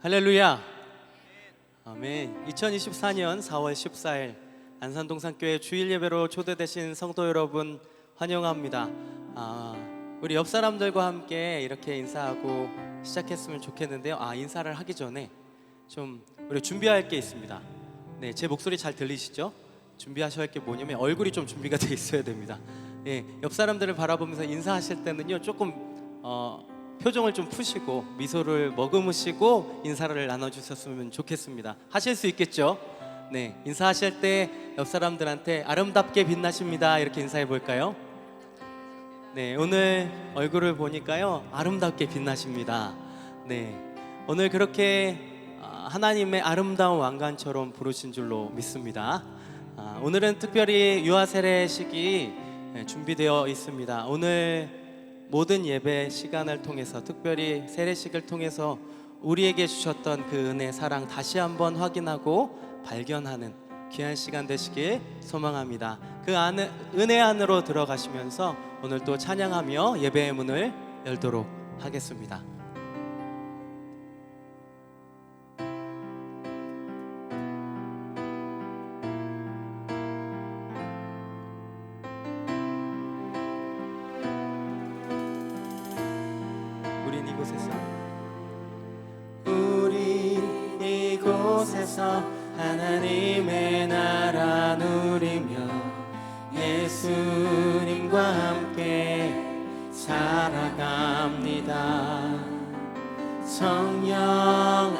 할렐루야. 아멘. 2024년 4월 14일 안산동산교회 주일 예배로 초대되신 성도 여러분 환영합니다. 우리 옆 사람들과 함께 이렇게 인사하고 시작했으면 좋겠는데요. 인사를 하기 전에 좀 우리 준비할 게 있습니다. 네, 제 목소리 잘 들리시죠? 준비하셔야 할 게 뭐냐면 얼굴이 좀 준비가 돼 있어야 됩니다. 예, 옆 사람들을 바라보면서 인사하실 때는요 조금 표정을 좀 푸시고 미소를 머금으시고 인사를 나눠주셨으면 좋겠습니다. 하실 수 있겠죠? 네, 인사하실 때 옆 사람들한테 아름답게 빛나십니다 이렇게 인사해 볼까요? 네, 오늘 얼굴을 보니까요 아름답게 빛나십니다. 네, 오늘 그렇게 하나님의 아름다운 왕관처럼 부르신 줄로 믿습니다. 오늘은 특별히 유아 세례식이 준비되어 있습니다. 오늘 모든 예배 시간을 통해서 특별히 세례식을 통해서 우리에게 주셨던 그 은혜, 사랑 다시 한번 확인하고 발견하는 귀한 시간 되시길 소망합니다. 그 은혜 안으로 들어가시면서 오늘 또 찬양하며 예배의 문을 열도록 하겠습니다. 우린 이곳에서 하나님의 나라 누리며 예수님과 함께 살아갑니다. 성령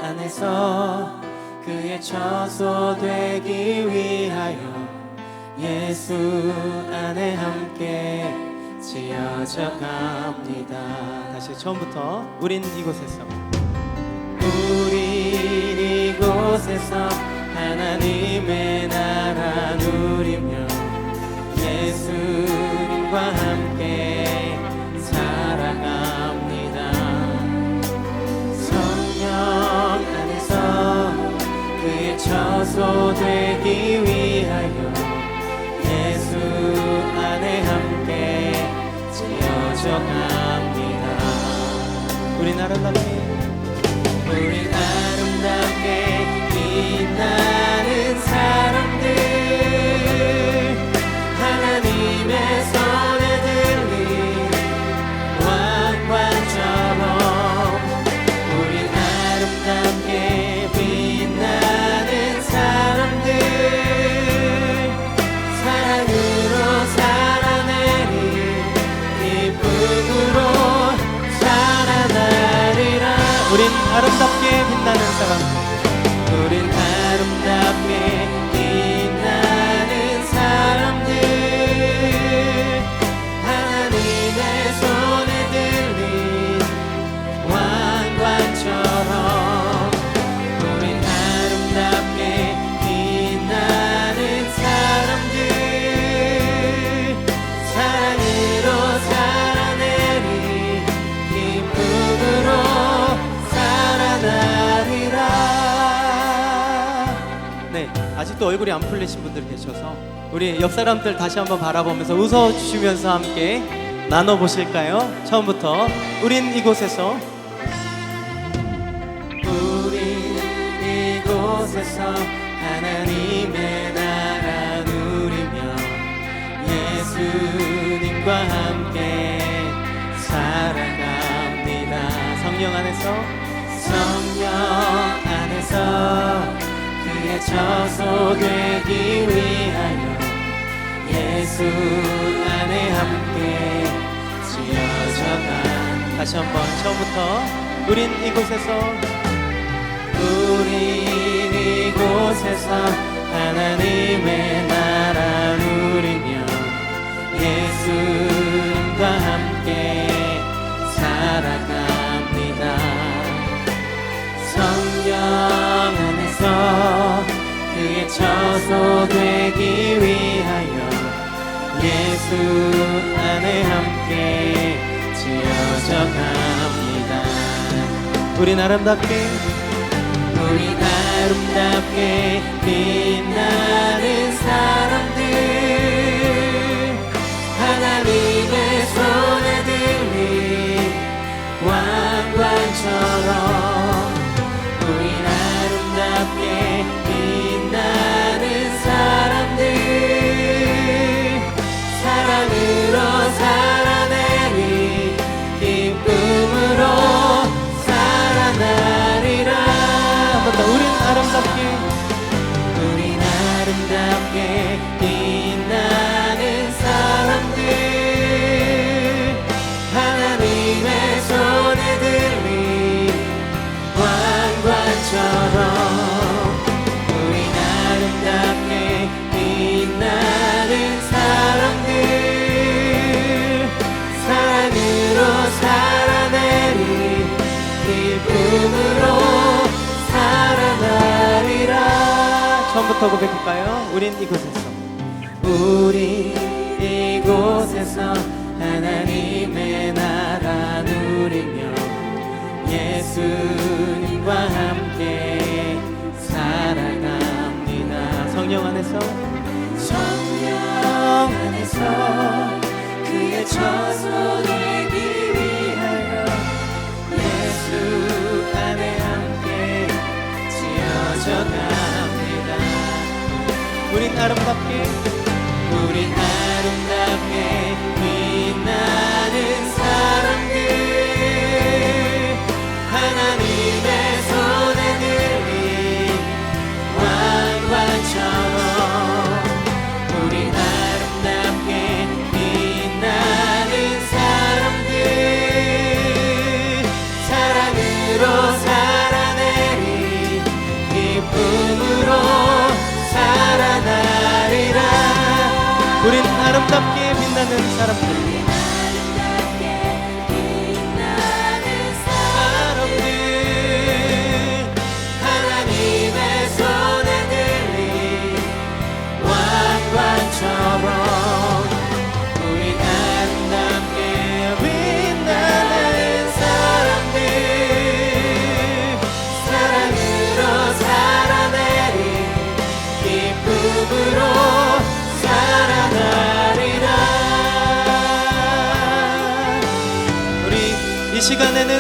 안에서 그의 처소 되기 위하여 예수 안에 함께 지어져 갑니다. 다시 처음부터. 우린 이곳에서 하나님의 나라 누리며 예수님과 함께 살아갑니다. 성령 안에서 그의 처소 되기 위하여 예수 안에 함께 지어져 갑니다. 우린 아름답게 빛나는 사람들, 하나님의 손에 들린 왕관처럼 우린 아름답게 빛나는 사람들, 사랑으로 살아내리 기쁨으로 살아나리라. 우린 아름답게 빛나는 사람들, 우린 아름답게 빛나는 사람들, 하나님의 손에 들린 왕관처럼 우린 아름답게 빛나는 사람들, 사랑으로 살아내리 기쁨으로 살아나리라. 네, 아직도 얼굴이 안 풀리신 분들 계셔서 우리 옆 사람들 다시 한번 바라보면서 웃어주시면서 함께 나눠보실까요? 처음부터. 우린 이곳에서 하나님의 나라 누리며 예수님과 함께 살아갑니다. 성령 안에서 그의 처소 되기 위하여 예수 안에 함께 지어져 간. 다시 한번 처음부터. 우린 이곳에서 하나님의 나라 누리며 예수님과 함께 살아갑니다. 성령 안에서 그의 처소 되기 위하여 예수 안에 함께 지어져 갑니다. 우린 아름답게 빛나는 사람들, 하나님의 손에 들린 왕관처럼 누구부터 고백할까요? 우린 이곳에서 하나님의 나라 누리며 예수님과 함께 살아갑니다. 성령 안에서 그의 처소 되기 위하여 예수 안에 함께 지어져 갑니다. 우린 아름답게 빛나는 사람들, 하나님의 손에 들린 왕관처럼 우린 아름답게 빛나는 사람들, 사랑으로 살아내리 기쁨으로 살아나리라. 우린 아름답게 빛나는 사람들, 하나님의 손에 들린 왕관처럼 우린 아름답게 빛나는 사람들, 사랑으로 살아내리 기쁨으로 살아나리라. 우리 이 시간에는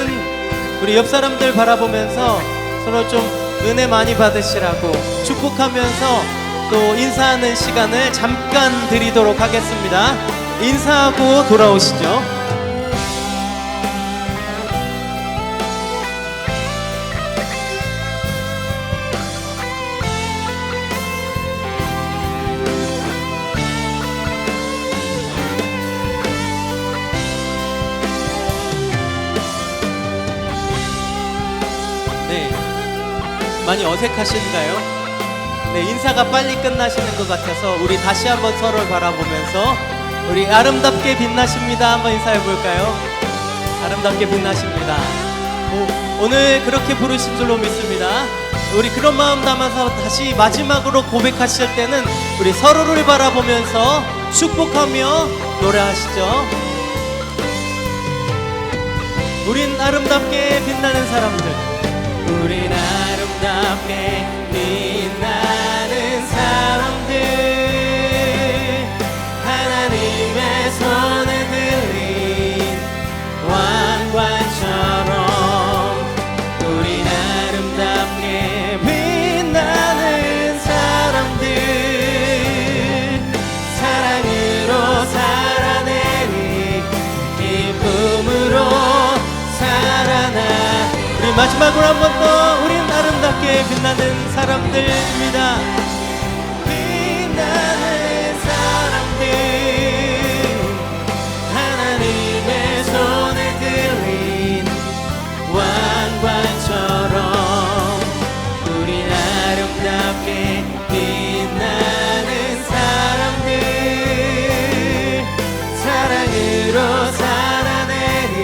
우리 옆 사람들 바라보면서 서로 좀 은혜 많이 받으시라고 축복하면서 또 인사하는 시간을 잠깐 드리도록 하겠습니다. 인사하고 돌아오시죠. 많이 어색하신가요? 네, 인사가 빨리 끝나시는 것 같아서 우리 다시 한번 서로를 바라보면서 우리 아름답게 빛나십니다 한번 인사해 볼까요? 아름답게 빛나십니다. 오늘 그렇게 부르신 줄로 믿습니다. 우리 그런 마음 담아서 다시 마지막으로 고백하실 때는 우리 서로를 바라보면서 축복하며 노래하시죠. 우린 아름답게 빛나는 사람들, 우린 아름답게 빛나는 사람들, 하나님의 손에 들린 왕관처럼 우린 아름답게 빛나는 사람들, 사랑으로 살아내리 기쁨으로 살아나. 우리 마지막으로 한 번 더 우린 아름답게 빛나는 사람들입니다. 빛나는 사람들, 하나님의 손에 들린 왕관처럼 우린 아름답게 빛나는 사람들, 사랑으로 살아내리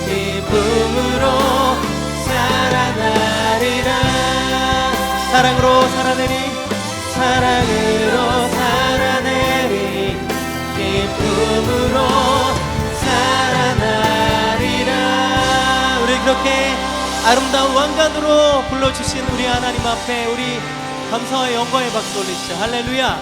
기쁨으로 살아나리라. 사랑으로 살아내리, 사랑으로 살아내리 기쁨으로 살아나리라. 우리 그렇게 아름다운 왕관으로 불러주신 우리 하나님 앞에 우리 감사와 영광의 박수 올리시죠. 할렐루야.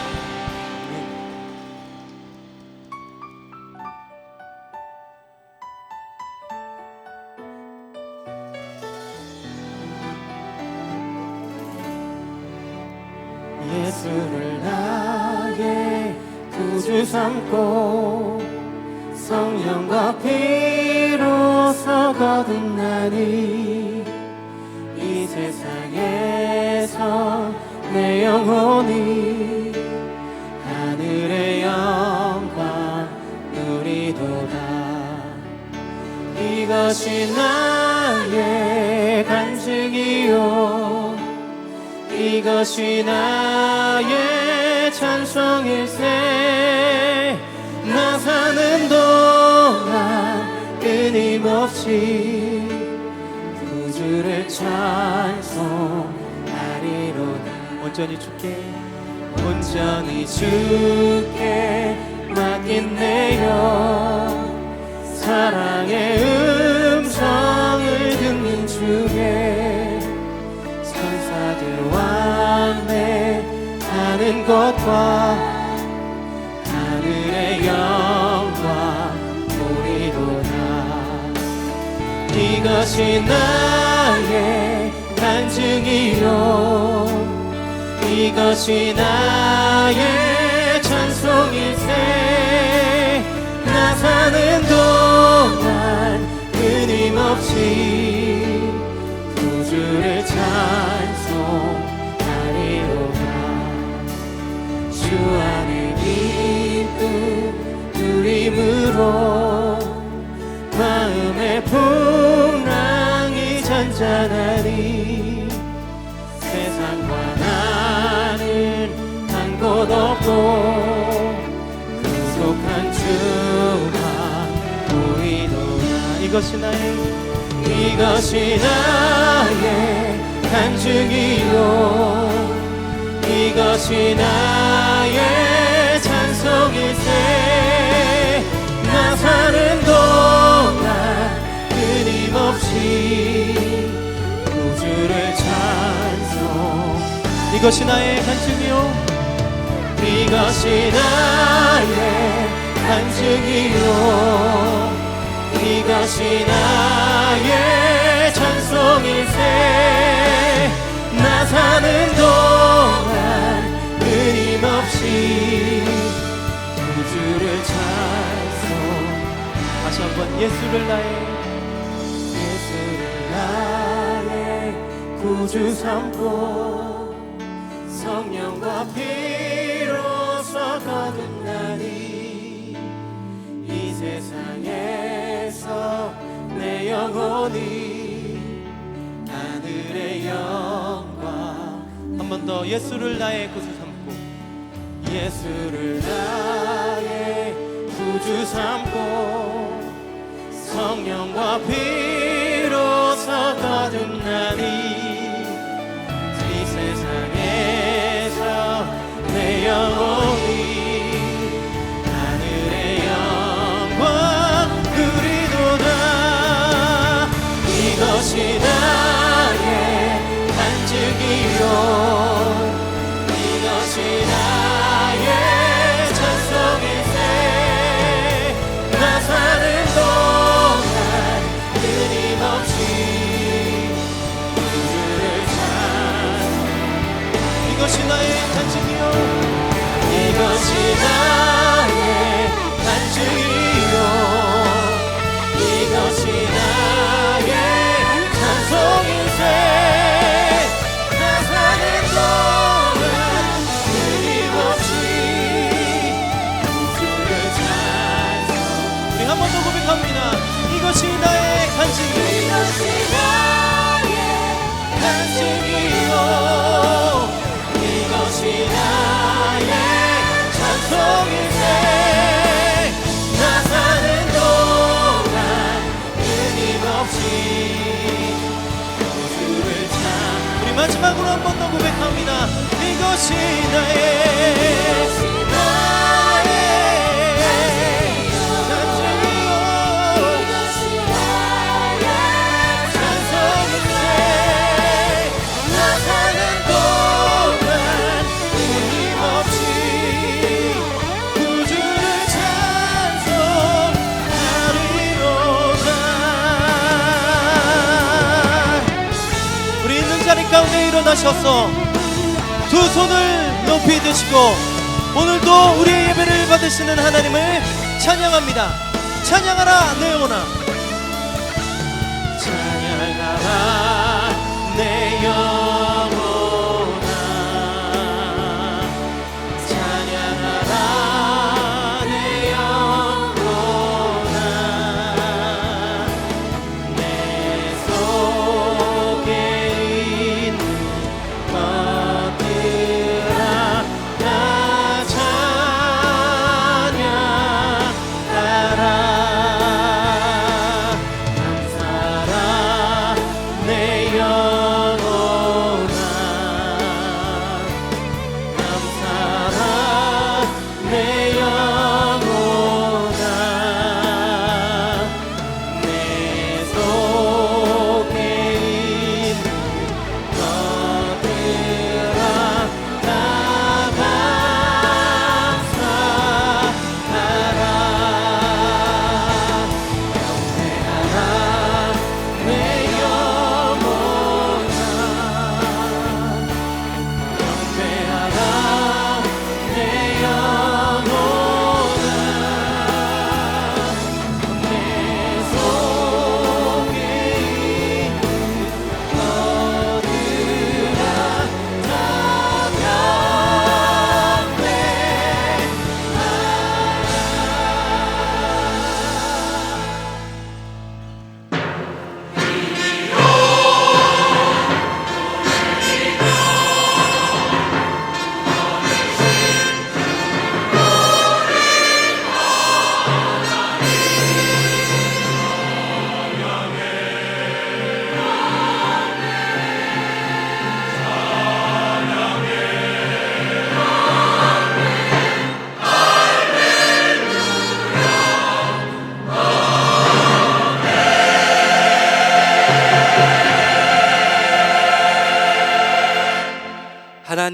예수를 나의 구주 삼고 성령과 피로써 거듭나니 이 세상에서 내 영혼이 하늘의 영광 누리도다. 이것이 나의 간증이요 이것이 나의 찬송일세. 나 사는 동안 끊임없이 구주를 찬송하리로다. 온전히 주께 온전히 주께 맡긴내요. 사랑의 음성을 듣는 중에 천사들 왕래하는 것과 하늘의 영광 보리도다. 이것이 나의 간증이요 이것이 나의 찬송일세. 나 사는 동안 끊임없이 구주를 찬송하리로다. 주 안에 기쁨 누림으로 마음의 풍랑이 잔잔하니 세상과 나는 한 곳 없고 구속한 주만 보이도다. 이것이 나의 간증이요 이것이 나의 찬송일세. 나 사는 동안 끊임없이 구주를 찬송. 이것이 나의 간증이요 이것이 나의 간증이요 이것이 나의 찬송일세. 나 사는 동안 끊임없이 구주를 찬송. 다시 한번 예수를 나의 구주 삼고 성령과 피로써 거듭나니 이 세상에서 내 영혼이 하늘의 영광. 한 번 더 예수를 나의 구주 삼고 예수를 나의 구주 삼고 성령과 피로써 거듭나니 이 세상에서 내 영혼이 하늘의 영광 누리도다. 이것이 나의 간증이요 이것이 나의 찬송일세. 나 사는 동안 끊임없이 구주를 찬송. 이것이 나의 간증이요 이것이 나의 간증이요 이것이 나의 찬송일세. 나 사는 동안 끊임없이 구주를 찬송. 우리 한 번 더 고백합니다. 이것이 나의 간증이요 이것이 나의 간증이요 이것이 나의 찬송일세. 나 사는 동안 끊임없이 구주를 찬송. 우리 마지막으로 한 번 더 고백합니다. 이것이 나의 가운데 일어나셔서 두 손을 높이 드시고 오늘도 우리의 예배를 받으시는 하나님을 찬양합니다. 찬양하라 내 영혼아. 찬양하라 내 영혼아. 찬양하라 내 영혼아. 내 속에 있는 것들아 다 찬양하라. 감사라 내 영혼아.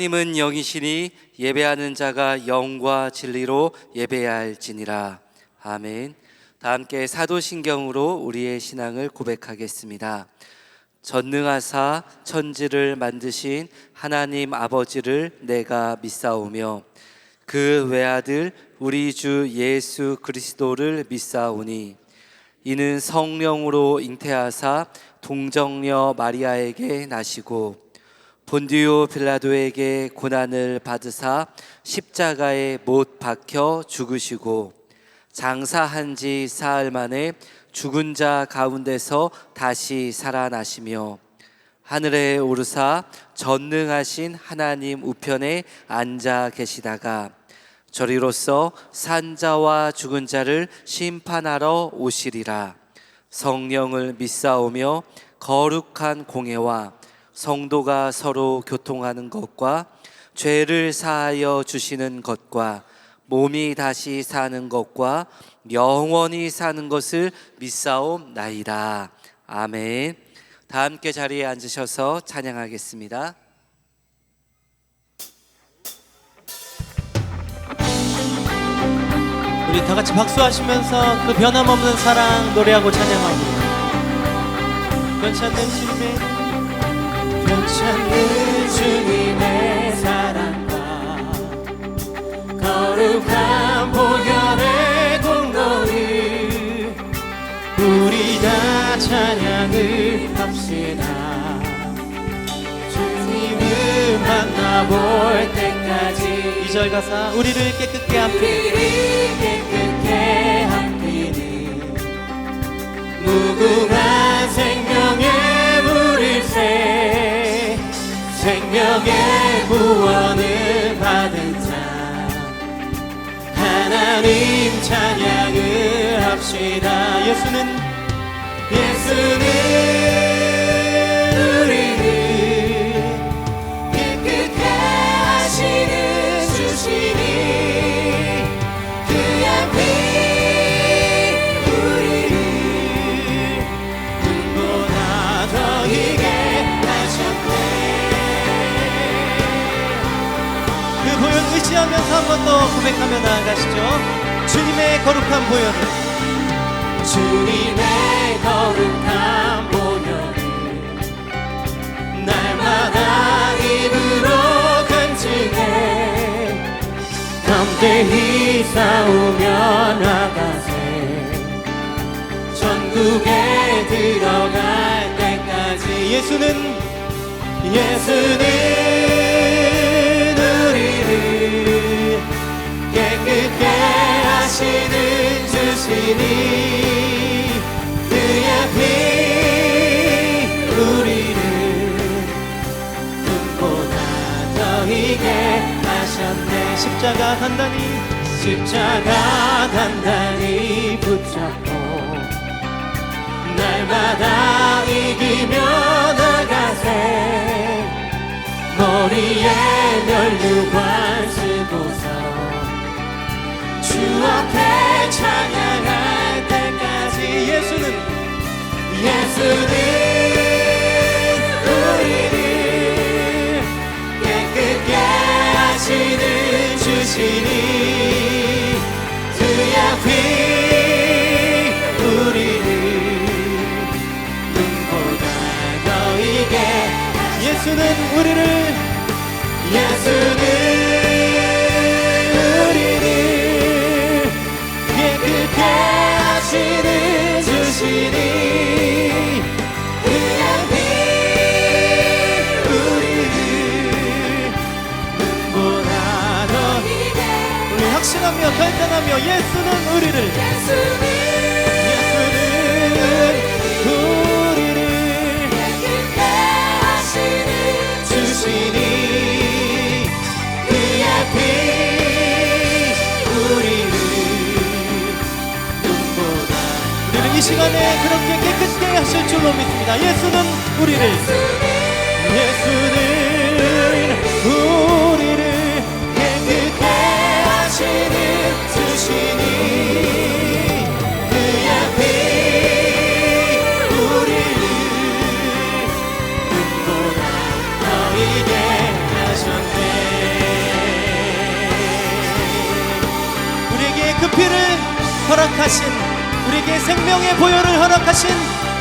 하나님은 영이시니 예배하는 자가 영과 진리로 예배해야 할지니라. 아멘. 다 함께 사도신경으로 우리의 신앙을 고백하겠습니다. 전능하사 천지를 만드신 하나님 아버지를 내가 믿사오며 그 외아들 우리 주 예수 그리스도를 믿사오니 이는 성령으로 잉태하사 동정녀 마리아에게 나시고 본디오 빌라도에게 고난을 받으사 십자가에 못 박혀 죽으시고 장사한 지 사흘 만에 죽은 자 가운데서 다시 살아나시며 하늘에 오르사 전능하신 하나님 우편에 앉아 계시다가 저리로서 산자와 죽은 자를 심판하러 오시리라. 성령을 믿사오며 거룩한 공회와 성도가 서로 교통하는 것과 죄를 사하여 주시는 것과 몸이 다시 사는 것과 영원히 사는 것을 믿사옵나이다. 아멘. 다 함께 자리에 앉으셔서 찬양하겠습니다. 우리 다 같이 박수하시면서 그 변함없는 사랑 노래하고 찬양합니다. 변치 않는 주님의 변치 않는 주님의 사랑과 거룩한 보혈의 공로를 우리 다 찬양을 합시다. 주님을 만나볼 때까지 2절 가사 우리를 깨끗게 함기는 무궁한 생명의 물을 새 생명의 구원을 받은 자 하나님 찬양을 합시다. 예수는 우리를 깨끗게 하시는 주시니 그 앞이 우리를 눈보다 더 희게 하셨네. 그 보혈 의지하면서 한 번 더 고백하며 나아가시죠. 주님의 거룩한 보혈을 주님의 거룩한 보혈을 날마다 입으로 간증해 담대히 싸우며 나가세 전국에 들어갈 때까지 예수는 우리를 깨끗게 하시는 주시니 그 앞이 우리를 눈보다 더 희게 하셨네. 십자가 단단히 붙잡고 날마다 이기며 나가세 머리에 면류관 쓰고서 주 앞에 찬양할 때까지 예수는 우리를 깨끗게 하시는 주시니 그 앞이 우리를 눈보다 더 희게 예수는 우리를 깨끗게 하시는 주시니 그 앞이 우리를 눈보다 더 희게 우리 확신하며 결단하며 예수는 우리를 깨끗게 하시는 주시니 그 앞이 우리를 눈보다 우리를 이 시간에 그렇게 깨끗게 하실 줄로 믿습니다. 예수는 우리를 깨끗게 하시는 주시니 그 앞이 우리를 눈보다 더 희게 하셨네. 피를 허락하신, 우리에게 생명의 보혈을 허락하신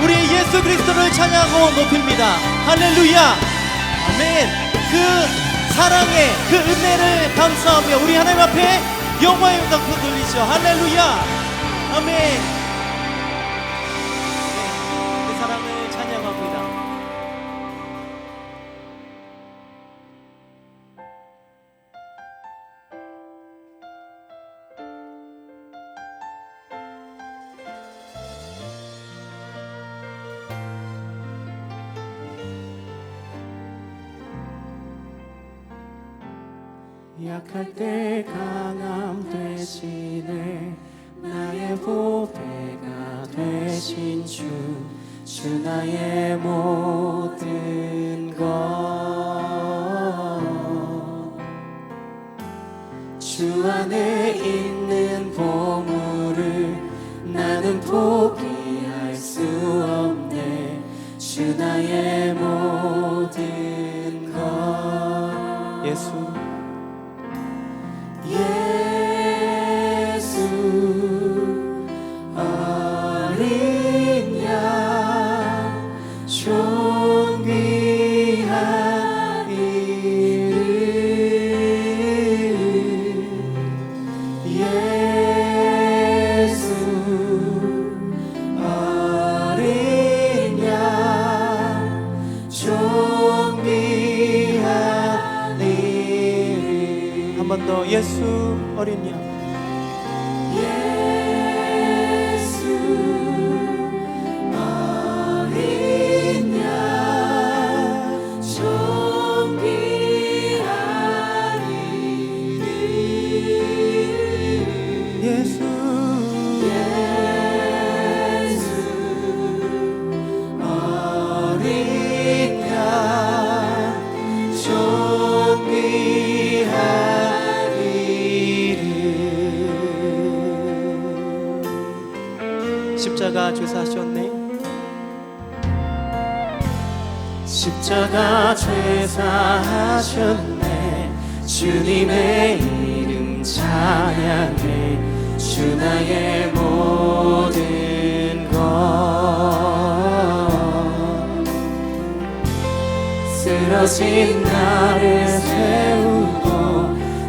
우리 예수 그리스도를 찬양하고 높입니다. 할렐루야. 아멘. 그 사랑의 그 은혜를 감사하며 우리 하나님 앞에 영광의 음성 돌리죠. 할렐루야. 아멘. 그 사랑을 찬양합니다. 약할 때 강함 되시네 나의 보배가 되신 주 나의 모든 것 주 안에 있는 보물을 나는 포기할 수 없네 주 나의 모든 것 예수 어린 양 존귀한 이름 예수 어린 양 존귀한 이름 한 번 더 예수 어린 양 십자가 죄사하셨네. 십자가 죄사하셨네 주님의 이름 찬양해 주 나의 모든 것 쓰러진 나를 세우고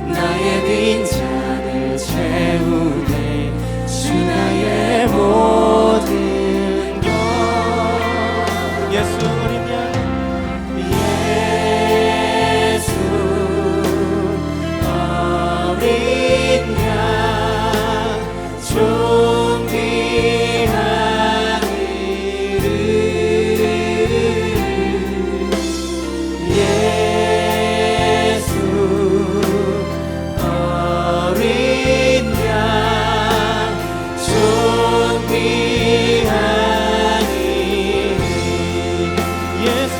나의 빈잔을 채우네 주 나의 모든 것 예수 어린 양 예수 어린 양 존귀한 이름 예수 어린 양 존귀한 이름 예수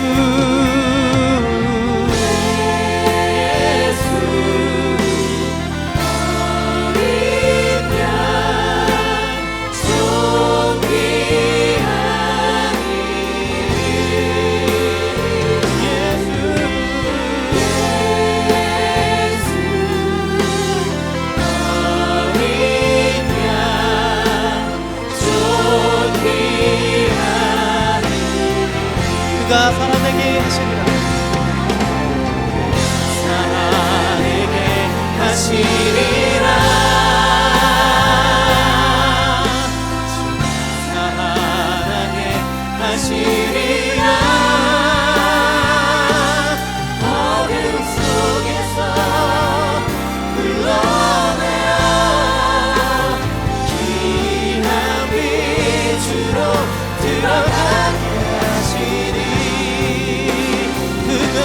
그가 살아나게 하시리라. 살아내게 하시리라 살아나게 하시리라 어둠 속에서 불러내어 귀한 빛으로 들어가게 하시리 그가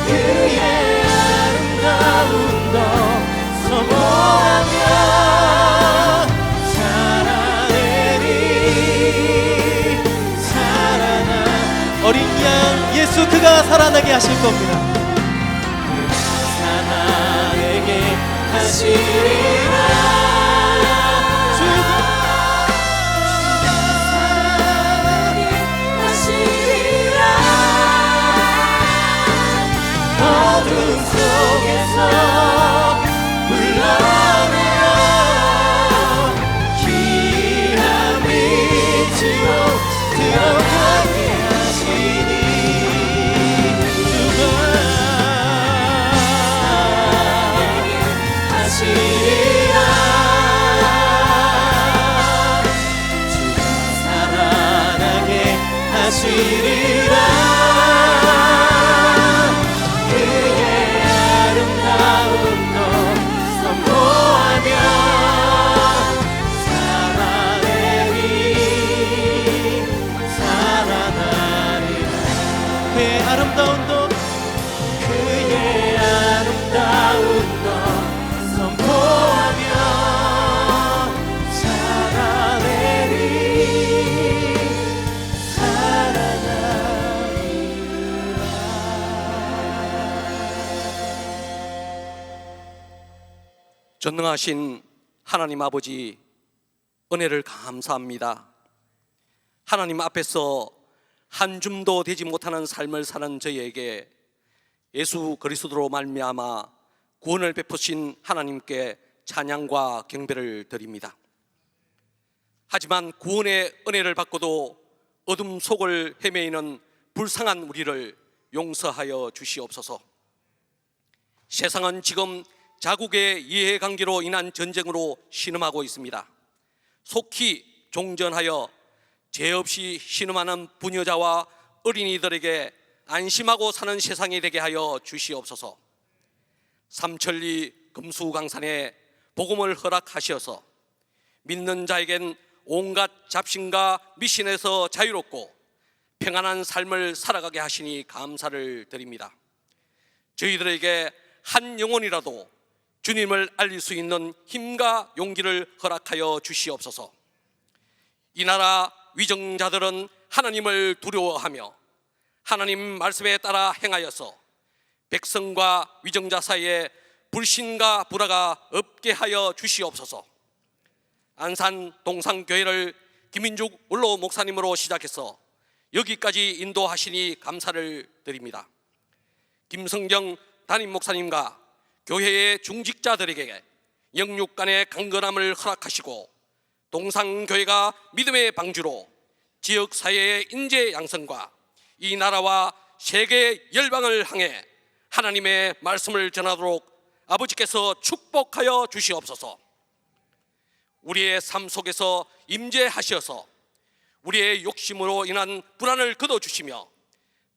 그의 아름다운 것 선포하며 살아내리 살아나 어린 양 예수 그가 살아나게 하실 겁니다. 살아내게 하시리라 이르라 그의 아름다움도 선포하며 살아나리라 그의 아름다움도 그의 아름다움도 선포하며 살아내리 전능하신 하나님 아버지, 은혜를 감사합니다. 하나님 앞에서 한 줌도 되지 못하는 삶을 사는 저희에게 예수 그리스도로 말미암아 구원을 베푸신 하나님께 찬양과 경배를 드립니다. 하지만 구원의 은혜를 받고도 어둠 속을 헤매이는 불쌍한 우리를 용서하여 주시옵소서. 세상은 지금 자국의 이해관계로 인한 전쟁으로 신음하고 있습니다. 속히 종전하여 죄 없이 신음하는 부녀자와 어린이들에게 안심하고 사는 세상이 되게 하여 주시옵소서. 삼천리 금수강산에 복음을 허락하셔서 믿는 자에겐 온갖 잡신과 미신에서 자유롭고 평안한 삶을 살아가게 하시니 감사를 드립니다. 저희들에게 한 영혼이라도 주님을 알릴 수 있는 힘과 용기를 허락하여 주시옵소서. 이 나라 위정자들은 하나님을 두려워하며 하나님 말씀에 따라 행하여서 백성과 위정자 사이에 불신과 불화가 없게 하여 주시옵소서. 안산 동산교회를 김민죽 원로 목사님으로 시작해서 여기까지 인도하시니 감사를 드립니다. 김성경 담임 목사님과 교회의 중직자들에게 영육간의 강건함을 허락하시고 동산교회가 믿음의 방주로 지역사회의 인재 양성과 이 나라와 세계 열방을 향해 하나님의 말씀을 전하도록 아버지께서 축복하여 주시옵소서. 우리의 삶 속에서 임재하셔서 우리의 욕심으로 인한 불안을 거둬주시며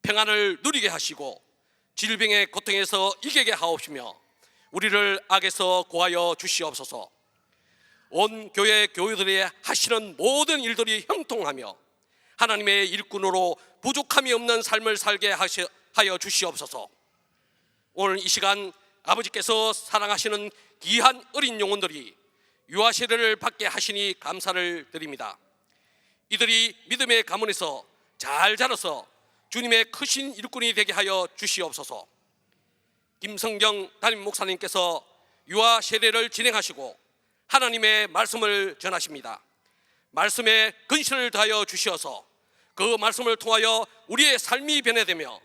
평안을 누리게 하시고 질병의 고통에서 이기게 하옵시며 우리를 악에서 구하여 주시옵소서. 온 교회 교회들이 하시는 모든 일들이 형통하며 하나님의 일꾼으로 부족함이 없는 삶을 살게 하여 주시옵소서. 오늘 이 시간 아버지께서 사랑하시는 귀한 어린 영혼들이 유아 세례를 받게 하시니 감사를 드립니다. 이들이 믿음의 가문에서 잘 자라서 주님의 크신 일꾼이 되게 하여 주시옵소서. 김성경 담임 목사님께서 유아 세례를 진행하시고 하나님의 말씀을 전하십니다. 말씀에 근신을 다하여 주시어서 그 말씀을 통하여 우리의 삶이 변해되며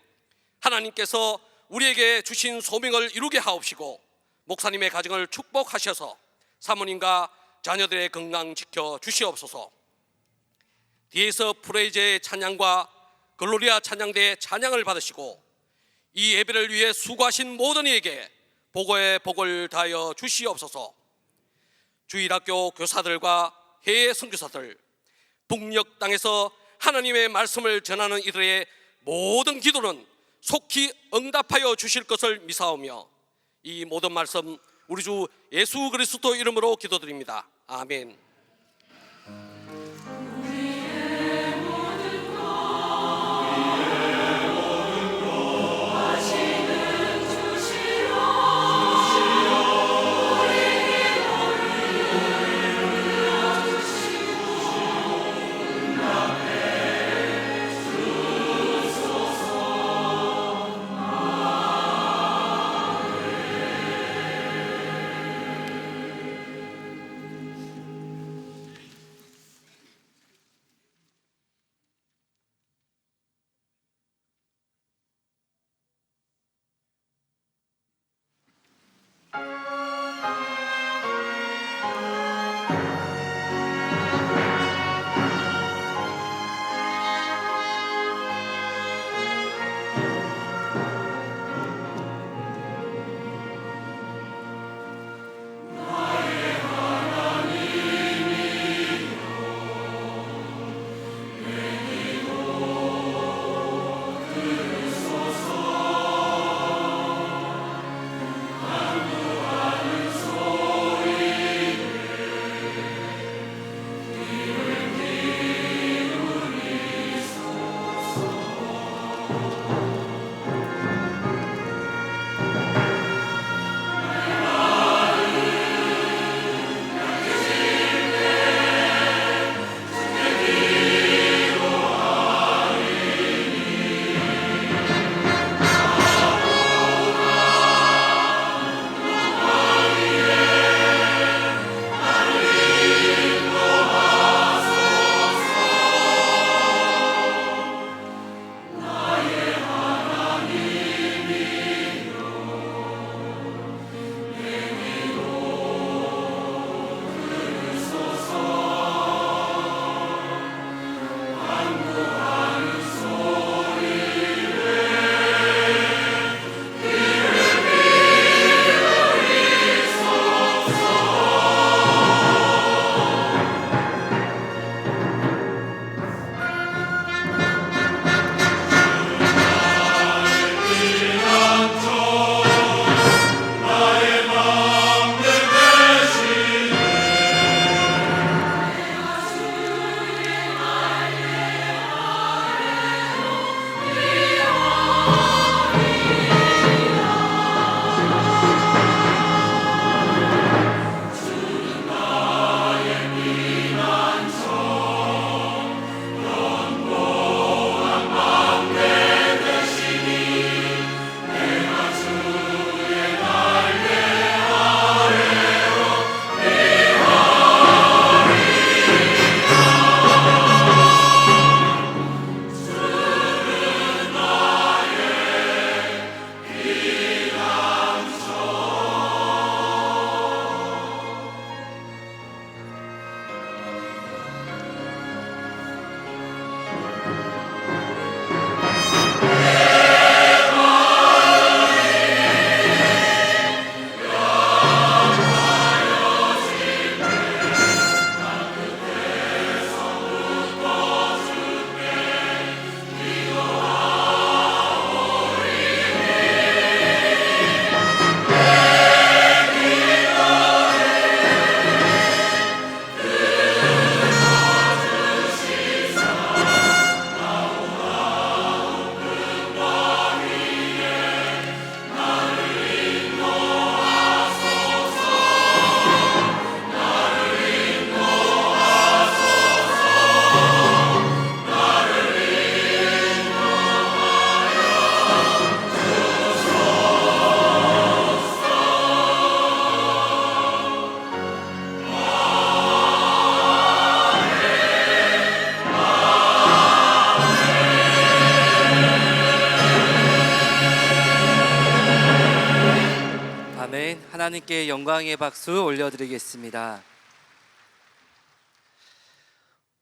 하나님께서 우리에게 주신 소명을 이루게 하옵시고 목사님의 가정을 축복하셔서 사모님과 자녀들의 건강 지켜 주시옵소서. 뒤에서 프레이즈의 찬양과 글로리아 찬양대의 찬양을 받으시고 이 예배를 위해 수고하신 모든 이에게 복의 복을 다하여 주시옵소서. 주일학교 교사들과 해외 선교사들, 북녘 땅에서 하나님의 말씀을 전하는 이들의 모든 기도는 속히 응답하여 주실 것을 미사오며 이 모든 말씀 우리 주 예수 그리스도 이름으로 기도드립니다. 아멘. 하나님께 영광의 박수 올려드리겠습니다.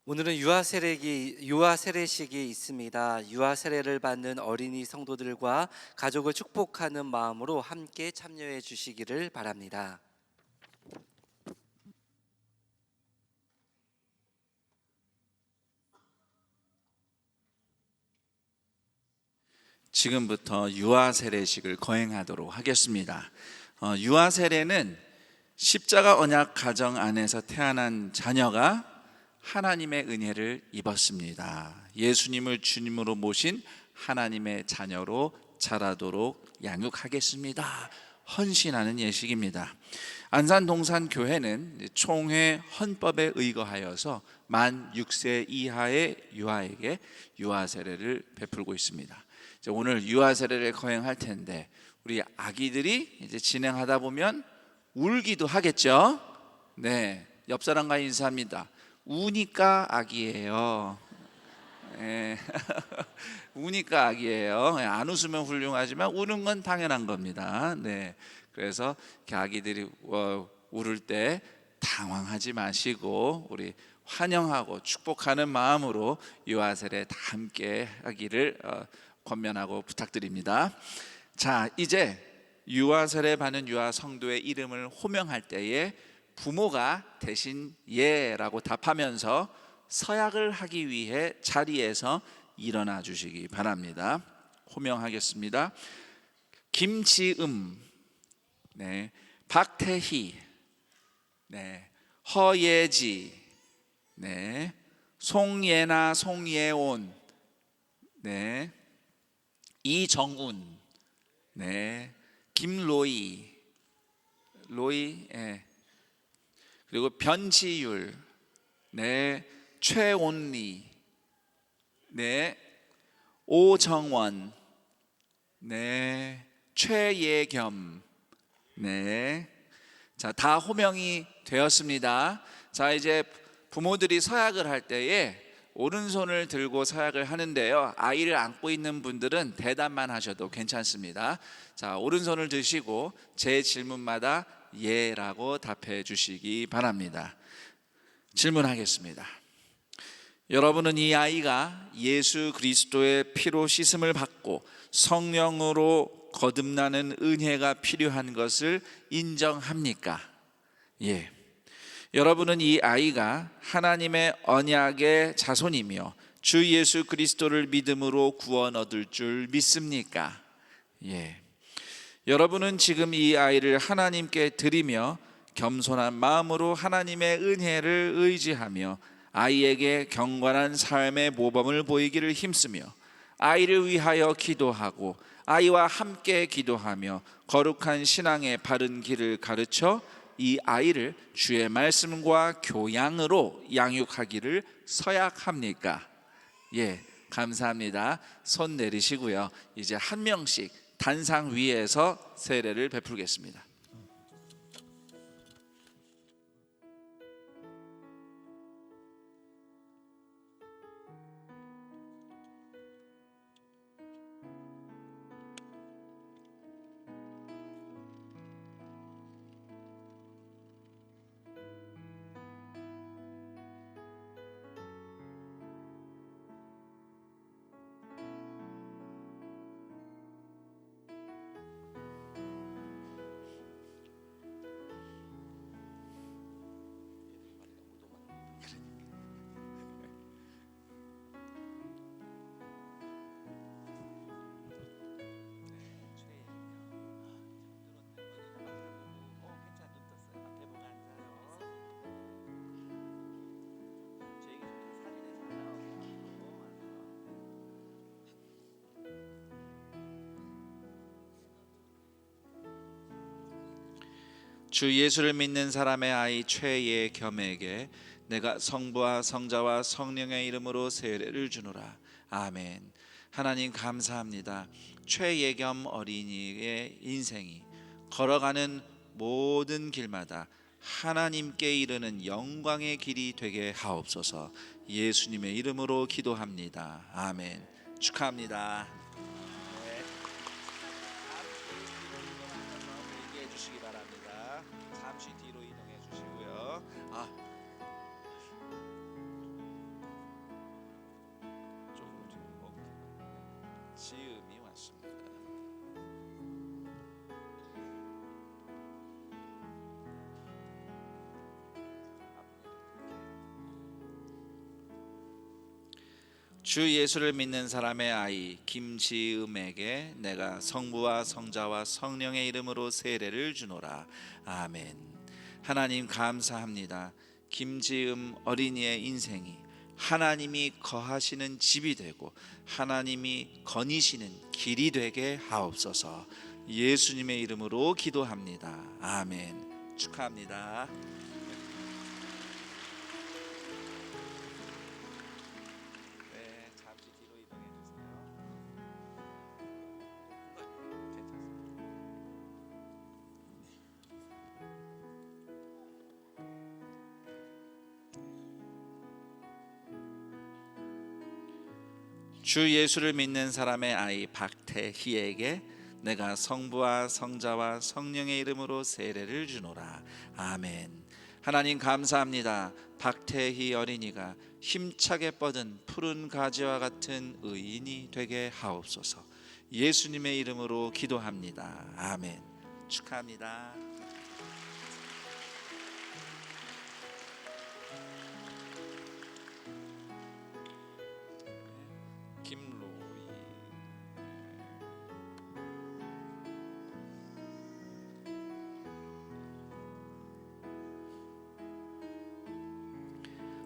오늘은 유아 세례식이 있습니다. 유아 세례를 받는 어린이 성도들과 가족을 축복하는 마음으로 함께 참여해 주시기를 바랍니다. 지금부터 유아 세례식을 거행하도록 하겠습니다. 유아 세례는 십자가 언약 가정 안에서 태어난 자녀가 하나님의 은혜를 입었습니다. 예수님을 주님으로 모신 하나님의 자녀로 자라도록 양육하겠습니다. 헌신하는 예식입니다. 안산동산교회는 총회 헌법에 의거하여서 만 6세 이하의 유아에게 유아 세례를 베풀고 있습니다. 오늘 유아 세례를 거행할 텐데 우리 아기들이 이제 진행하다 보면 울기도 하겠죠. 네, 옆 사람과 인사합니다. 우니까 아기예요. 네. 우니까 아기예요. 안 웃으면 훌륭하지만 우는 건 당연한 겁니다. 네, 그래서 아기들이 울을 때 당황하지 마시고 우리 환영하고 축복하는 마음으로 유아 세례 다 함께 하기를 권면하고 부탁드립니다. 자, 이제 유아 세례 받는 유아 성도의 이름을 호명할 때에 부모가 대신 예라고 답하면서 서약을 하기 위해 자리에서 일어나 주시기 바랍니다. 호명하겠습니다. 김지음, 네, 박태희, 네, 허예지, 네, 송예나, 송예온, 네, 이정운, 네, 김로이, 예. 그리고 변지율, 네, 최온리, 네, 오정원, 네, 최예겸, 네. 자, 다 호명이 되었습니다. 자, 이제 부모들이 서약을 할 때에 오른손을 들고 서약을 하는데요, 아이를 안고 있는 분들은 대답만 하셔도 괜찮습니다. 자, 오른손을 드시고 제 질문마다 예라고 답해 주시기 바랍니다. 질문하겠습니다. 여러분은 이 아이가 예수 그리스도의 피로 씻음을 받고 성령으로 거듭나는 은혜가 필요한 것을 인정합니까? 예. 여러분은 이 아이가 하나님의 언약의 자손이며 주 예수 그리스도를 믿음으로 구원 얻을 줄 믿습니까? 예. 여러분은 지금 이 아이를 하나님께 드리며 겸손한 마음으로 하나님의 은혜를 의지하며 아이에게 경건한 삶의 모범을 보이기를 힘쓰며 아이를 위하여 기도하고 아이와 함께 기도하며 거룩한 신앙의 바른 길을 가르쳐 이 아이를 주의 말씀과 교양으로 양육하기를 서약합니까? 예, 감사합니다. 손 내리시고요. 이제 한 명씩 단상 위에서 세례를 베풀겠습니다. 주 예수를 믿는 사람의 아이 최예겸에게 내가 성부와 성자와 성령의 이름으로 세례를 주노라. 아멘. 하나님 감사합니다. 최예겸 어린이의 인생이 걸어가는 모든 길마다 하나님께 이르는 영광의 길이 되게 하옵소서. 예수님의 이름으로 기도합니다. 아멘. 축하합니다. 네. 얘기해 주시기 바랍니다. 지음이 왔습니다. 주 예수를 믿는 사람의 아이 김지음에게 내가 성부와 성자와 성령의 이름으로 세례를 주노라. 아멘. 하나님 감사합니다. 김지음 어린이의 인생이 하나님이 거하시는 집이 되고 하나님이 거니시는 길이 되게 하옵소서. 예수님의 이름으로 기도합니다. 아멘. 축하합니다. 네, 잠시 뒤로 이동해 주세요. 주 예수를 믿는 사람의 아이 박태희에게 내가 성부와 성자와 성령의 이름으로 세례를 주노라. 아멘. 하나님 감사합니다. 박태희 어린이가 힘차게 뻗은 푸른 가지와 같은 의인이 되게 하옵소서. 예수님의 이름으로 기도합니다. 아멘. 축하합니다. 김로이.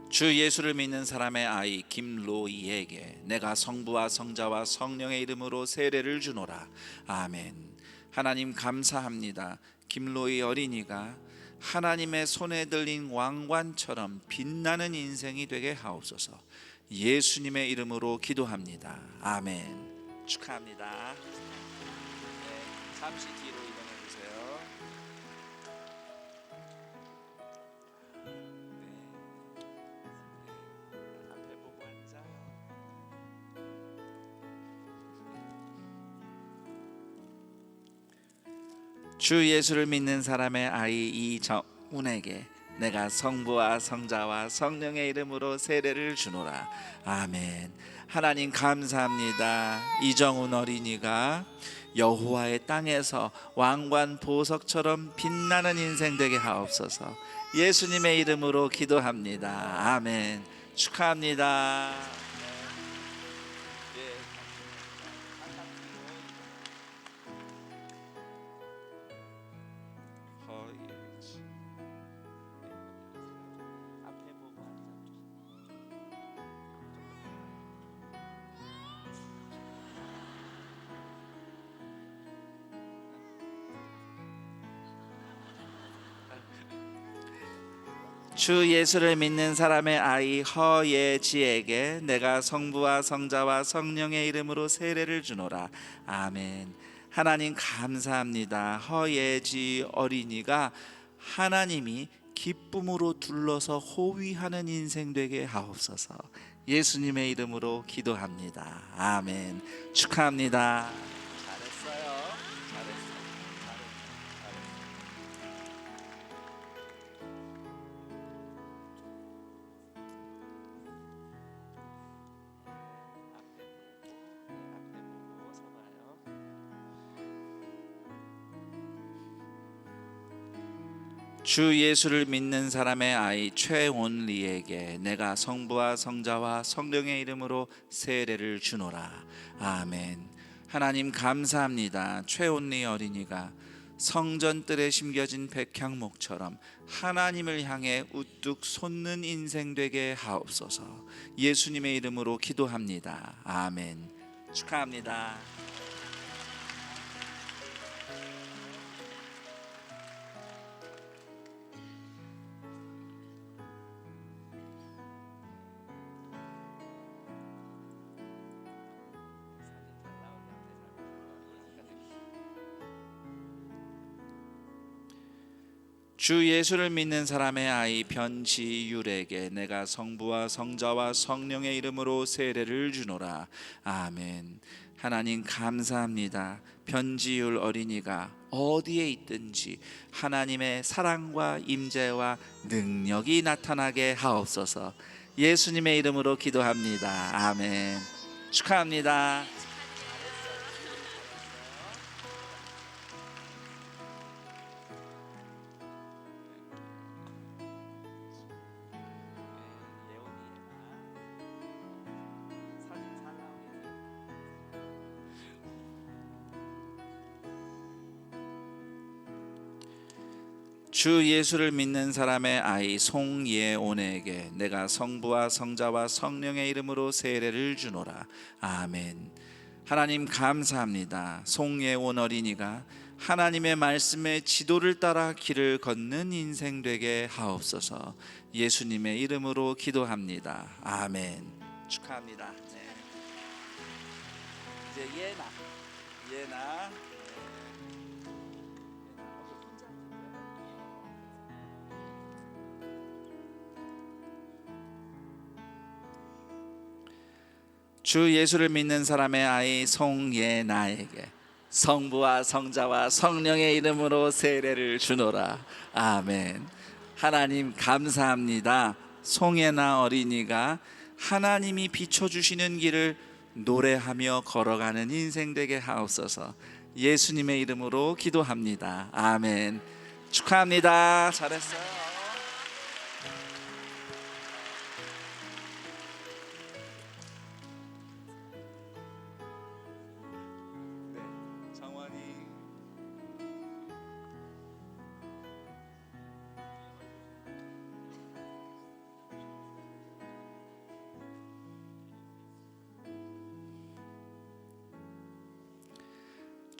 주 예수를 믿는 사람의 아이 김로이에게 내가 성부와 성자와 성령의 이름으로 세례를 주노라. 아멘. 하나님 감사합니다. 김로이 어린이가 하나님의 손에 들린 왕관처럼 빛나는 인생이 되게 하옵소서. 예수님의 이름으로 기도합니다. 아멘. 축하합니다. 네, 잠시 뒤로 이동해 주세요. 앞에 보고 앉아요. 주 예수를 믿는 사람의 아이 이정운에게 내가 성부와 성자와 성령의 이름으로 세례를 주노라. 아멘. 하나님 감사합니다. 이정운 어린이가 여호와의 땅에서 왕관 보석처럼 빛나는 인생 되게 하옵소서. 예수님의 이름으로 기도합니다. 아멘. 축하합니다. 주 예수를 믿는 사람의 아이 허예지에게 내가 성부와 성자와 성령의 이름으로 세례를 주노라. 아멘. 하나님 감사합니다. 허예지 어린이가 하나님이 기쁨으로 둘러서 호위하는 인생 되게 하옵소서. 예수님의 이름으로 기도합니다. 아멘. 축하합니다. 잘했어요. 주 예수를 믿는 사람의 아이 최원리에게 내가 성부와 성자와 성령의 이름으로 세례를 주노라. 아멘. 하나님 감사합니다. 최원리 어린이가 성전뜰에 심겨진 백향목처럼 하나님을 향해 우뚝 솟는 인생 되게 하옵소서. 예수님의 이름으로 기도합니다. 아멘. 축하합니다. 주 예수를 믿는 사람의 아이 변지율에게 내가 성부와 성자와 성령의 이름으로 세례를 주노라. 아멘. 하나님 감사합니다. 변지율 어린이가 어디에 있든지 하나님의 사랑과 임재와 능력이 나타나게 하옵소서. 예수님의 이름으로 기도합니다. 아멘. 축하합니다. 주 예수를 믿는 사람의 아이 송예온에게 내가 성부와 성자와 성령의 이름으로 세례를 주노라. 아멘. 하나님 감사합니다. 송예온 어린이가 하나님의 말씀의 지도를 따라 길을 걷는 인생 되게 하옵소서. 예수님의 이름으로 기도합니다. 아멘. 축하합니다. 네. 이제 예나. 주 예수를 믿는 사람의 아이 송예나에게 성부와 성자와 성령의 이름으로 세례를 주노라. 아멘. 하나님 감사합니다. 송예나 어린이가 하나님이 비춰주시는 길을 노래하며 걸어가는 인생 되게 하옵소서. 예수님의 이름으로 기도합니다. 아멘. 축하합니다. 잘했어요.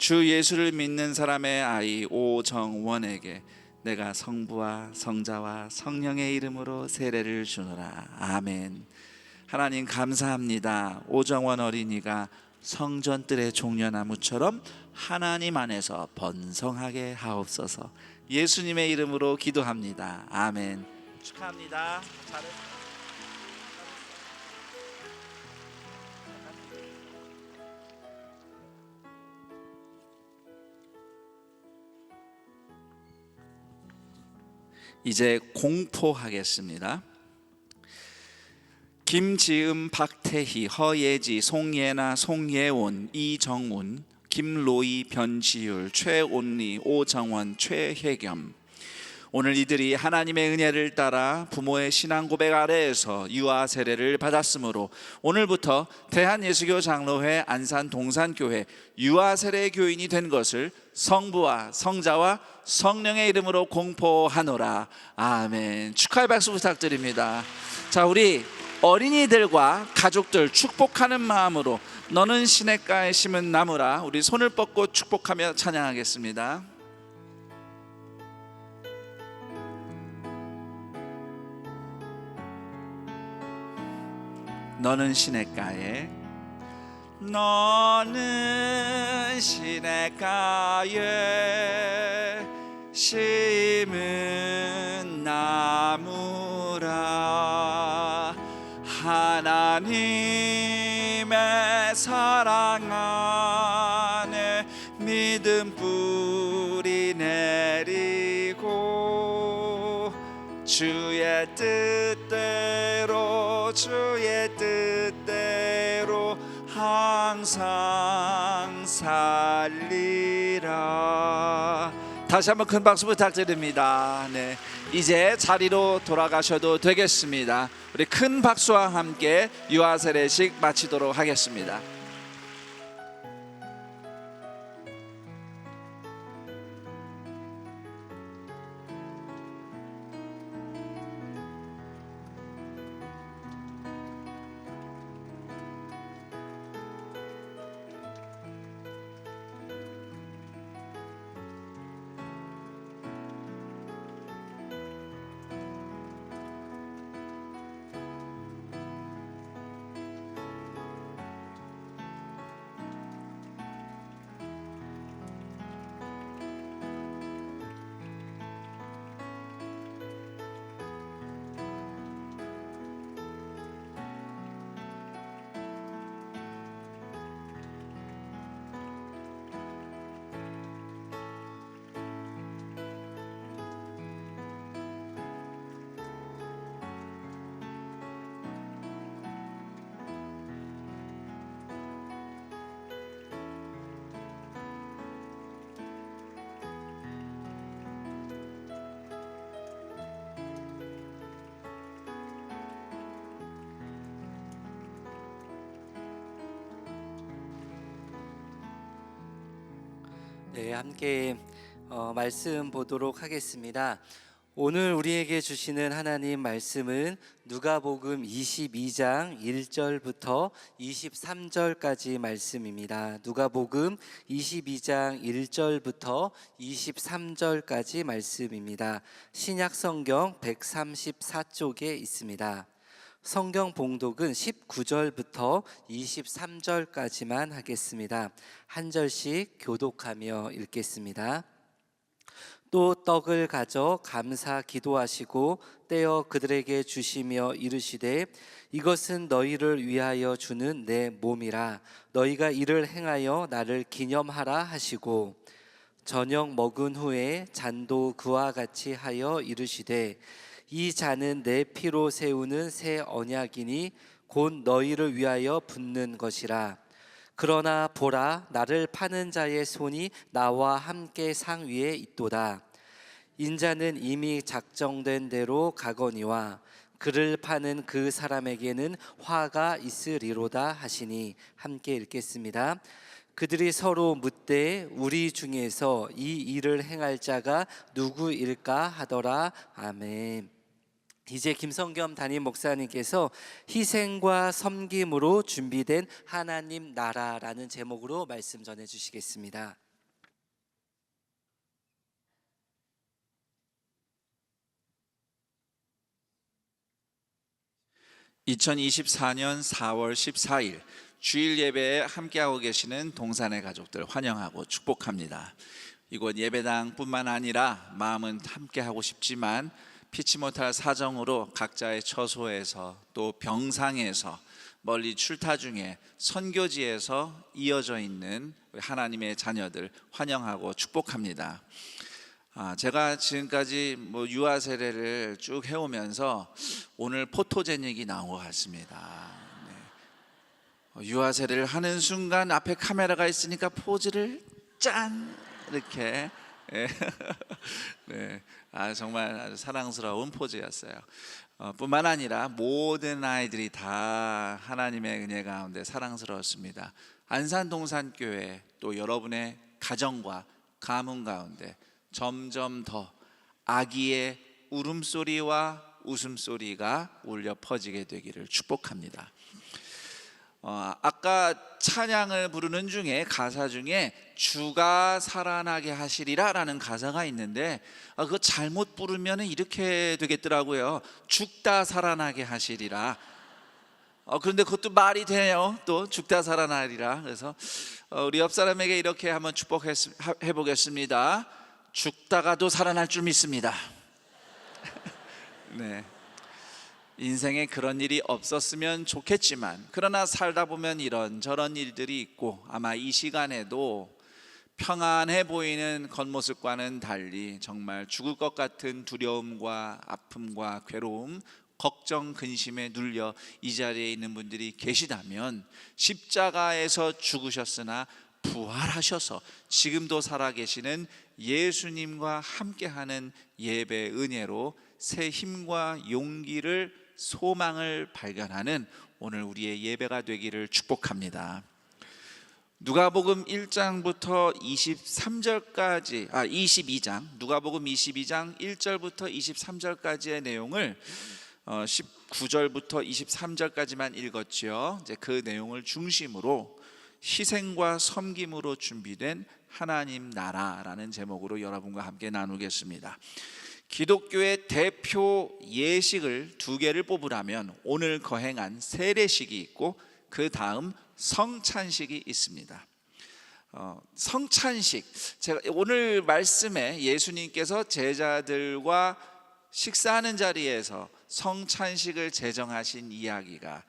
주 예수를 믿는 사람의 아이 오정원에게 내가 성부와 성자와 성령의 이름으로 세례를 주노라. 아멘. 하나님 감사합니다. 오정원 어린이가 성전뜰의 종려나무처럼 하나님 안에서 번성하게 하옵소서. 예수님의 이름으로 기도합니다. 아멘. 축하합니다. 잘했어요. 이제 공포하겠습니다. 김지음, 박태희, 허예지, 송예나, 송예온, 이정운, 김로이, 변지율, 최온리, 오정원, 최혜겸. 오늘 이들이 하나님의 은혜를 따라 부모의 신앙 고백 아래에서 유아 세례를 받았으므로 오늘부터 대한예수교 장로회 안산 동산교회 유아 세례 교인이 된 것을 성부와 성자와 성령의 이름으로 공포하노라. 아멘. 축하의 박수 부탁드립니다. 자, 우리 어린이들과 가족들 축복하는 마음으로 너는 시냇가에 심은 나무라 우리 손을 뻗고 축복하며 찬양하겠습니다. 너는 시냇가에 너는 시냇가에 심은 나무라 하나님의 사랑 안에 믿음 뿌리 내리고 주의 뜻대로 항상 살리라. 다시 한번 큰 박수 부탁드립니다. 네, 이제 자리로 돌아가셔도 되겠습니다. 우리 큰 박수와 함께 유아 세례식 마치도록 하겠습니다. 네, 함께 말씀 보도록 하겠습니다. 오늘 우리에게 주시는 하나님 말씀은 누가복음 22장 1절부터 23절까지 말씀입니다. 누가복음 22장 1절부터 23절까지 말씀입니다. 신약 성경 134쪽에 있습니다. 성경 봉독은 19절부터 23절까지만 하겠습니다. 한 절씩 교독하며 읽겠습니다. 또 떡을 가져 감사 기도하시고 떼어 그들에게 주시며 이르시되 이것은 너희를 위하여 주는 내 몸이라 너희가 이를 행하여 나를 기념하라 하시고 저녁 먹은 후에 잔도 그와 같이 하여 이르시되 이 잔은 내 피로 세우는 새 언약이니 곧 너희를 위하여 붓는 것이라. 그러나 보라, 나를 파는 자의 손이 나와 함께 상 위에 있도다. 인자는 이미 작정된 대로 가거니와 그를 파는 그 사람에게는 화가 있으리로다 하시니. 함께 읽겠습니다. 그들이 서로 묻되 우리 중에서 이 일을 행할 자가 누구일까 하더라. 아멘. 이제 김성겸 담임 목사님께서 희생과 섬김으로 준비된 하나님 나라라는 제목으로 말씀 전해 주시겠습니다. (2024년 4월 14일) 주일 예배에 함께하고 계시는 동산의 가족들 환영하고 축복합니다. 이곳 예배당뿐만 아니라 마음은 함께하고 싶지만 피치 못할 사정으로 각자의 처소에서 또 병상에서 멀리 출타 중에 선교지에서 이어져 있는 하나님의 자녀들 환영하고 축복합니다. 제가 지금까지 유아 세례를 쭉 해오면서 오늘 포토제닉이 나온 것 같습니다. 유아 세례를 하는 순간 앞에 카메라가 있으니까 포즈를 짠 이렇게 네, 정말 아주 사랑스러운 포즈였어요. 뿐만 아니라 모든 아이들이 다 하나님의 은혜 가운데 사랑스러웠습니다. 안산동산교회 또 여러분의 가정과 가문 가운데 점점 더 아기의 울음소리와 웃음소리가 울려 퍼지게 되기를 축복합니다. 아까 찬양을 부르는 중에 가사 중에 주가 살아나게 하시리라 라는 가사가 있는데 그거 잘못 부르면 이렇게 되겠더라고요. 죽다 살아나게 하시리라. 그런데 그것도 말이 돼요. 또 죽다 살아나리라. 그래서 우리 옆 사람에게 이렇게 한번 축복해 보겠습니다. 죽다가도 살아날 줄 믿습니다. 네. 인생에 그런 일이 없었으면 좋겠지만 그러나 살다 보면 이런저런 일들이 있고 아마 이 시간에도 평안해 보이는 겉모습과는 달리 정말 죽을 것 같은 두려움과 아픔과 괴로움, 걱정, 근심에 눌려 이 자리에 있는 분들이 계시다면 십자가에서 죽으셨으나 부활하셔서 지금도 살아계시는 예수님과 함께하는 예배 은혜로 새 힘과 용기를 소망을 발견하는 오늘 우리의 예배가 되기를 축복합니다. 누가복음 1장부터 23절까지 22장 누가복음 22장 1절부터 23절까지의 내용을 19절부터 23절까지만 읽었죠. 이제 그 내용을 중심으로 희생과 섬김으로 준비된 하나님 나라라는 제목으로 여러분과 함께 나누겠습니다. 기독교의 대표 예식을 두 개를 뽑으라면 오늘 거행한 세례식이 있고 그 다음 성찬식이 있습니다. 성찬식, 제가 오늘 말씀에 예수님께서 제자들과 식사하는 자리에서 성찬식을 제정하신 이야기가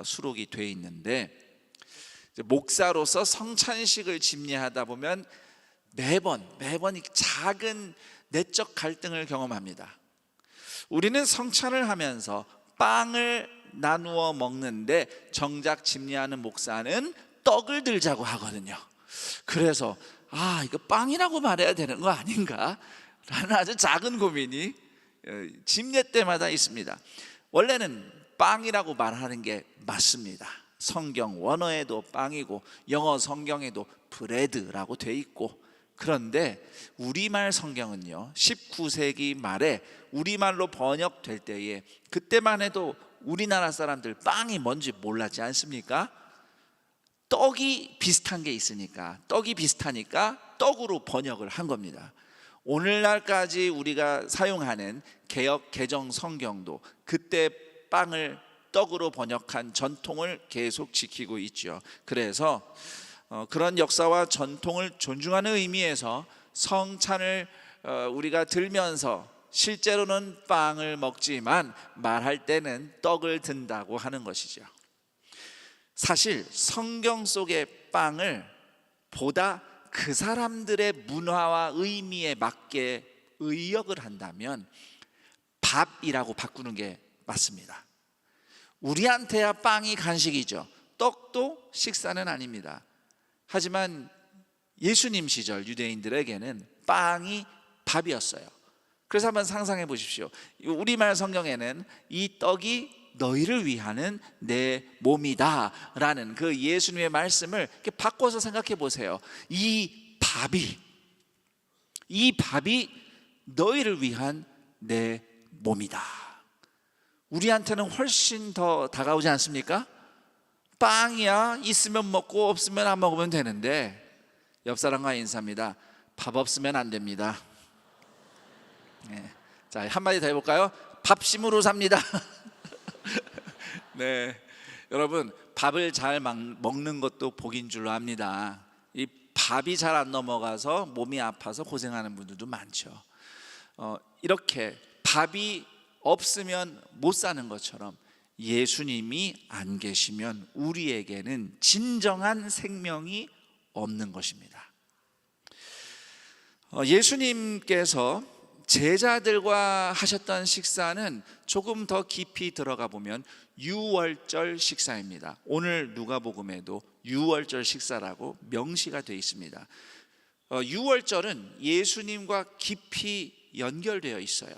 수록이 돼 있는데 목사로서 성찬식을 집례하다 보면 매번 작은 내적 갈등을 경험합니다. 우리는 성찬을 하면서 빵을 나누어 먹는데 정작 집례하는 목사는 떡을 들자고 하거든요. 그래서 이거 빵이라고 말해야 되는 거 아닌가? 라는 아주 작은 고민이 집례 때마다 있습니다. 원래는 빵이라고 말하는 게 맞습니다. 성경 원어에도 빵이고 영어 성경에도 브레드라고 돼 있고 그런데 우리말 성경은요 19세기 말에 우리말로 번역될 때에 그때만 해도 우리나라 사람들 빵이 뭔지 몰랐지 않습니까? 떡이 비슷한 게 있으니까, 떡이 비슷하니까 떡으로 번역을 한 겁니다. 오늘날까지 우리가 사용하는 개역 개정 성경도 그때 빵을 떡으로 번역한 전통을 계속 지키고 있죠. 그래서 그런 역사와 전통을 존중하는 의미에서 성찬을 우리가 들면서 실제로는 빵을 먹지만 말할 때는 떡을 든다고 하는 것이죠. 사실 성경 속의 빵을 보다 그 사람들의 문화와 의미에 맞게 의역을 한다면 밥이라고 바꾸는 게 맞습니다. 우리한테야 빵이 간식이죠. 떡도 식사는 아닙니다. 하지만 예수님 시절 유대인들에게는 빵이 밥이었어요. 그래서 한번 상상해 보십시오. 우리말 성경에는 이 떡이 너희를 위하는 내 몸이다 라는 그 예수님의 말씀을 이렇게 바꿔서 생각해 보세요. 이 밥이 너희를 위한 내 몸이다. 우리한테는 훨씬 더 다가오지 않습니까? 빵이야 있으면 먹고 없으면 안 먹으면 되는데, 옆 사람과 인사합니다. 밥 없으면 안 됩니다. 네. 자, 한마디 더 해볼까요? 밥심으로 삽니다. 네, 여러분 밥을 잘 먹는 것도 복인 줄로 압니다. 이 밥이 잘 안 넘어가서 몸이 아파서 고생하는 분들도 많죠. 이렇게 밥이 없으면 못 사는 것처럼 예수님이 안 계시면 우리에게는 진정한 생명이 없는 것입니다. 예수님께서 제자들과 하셨던 식사는 조금 더 깊이 들어가 보면 유월절 식사입니다. 오늘 누가복음에도 유월절 식사라고 명시가 되어 있습니다. 유월절은 예수님과 깊이 연결되어 있어요.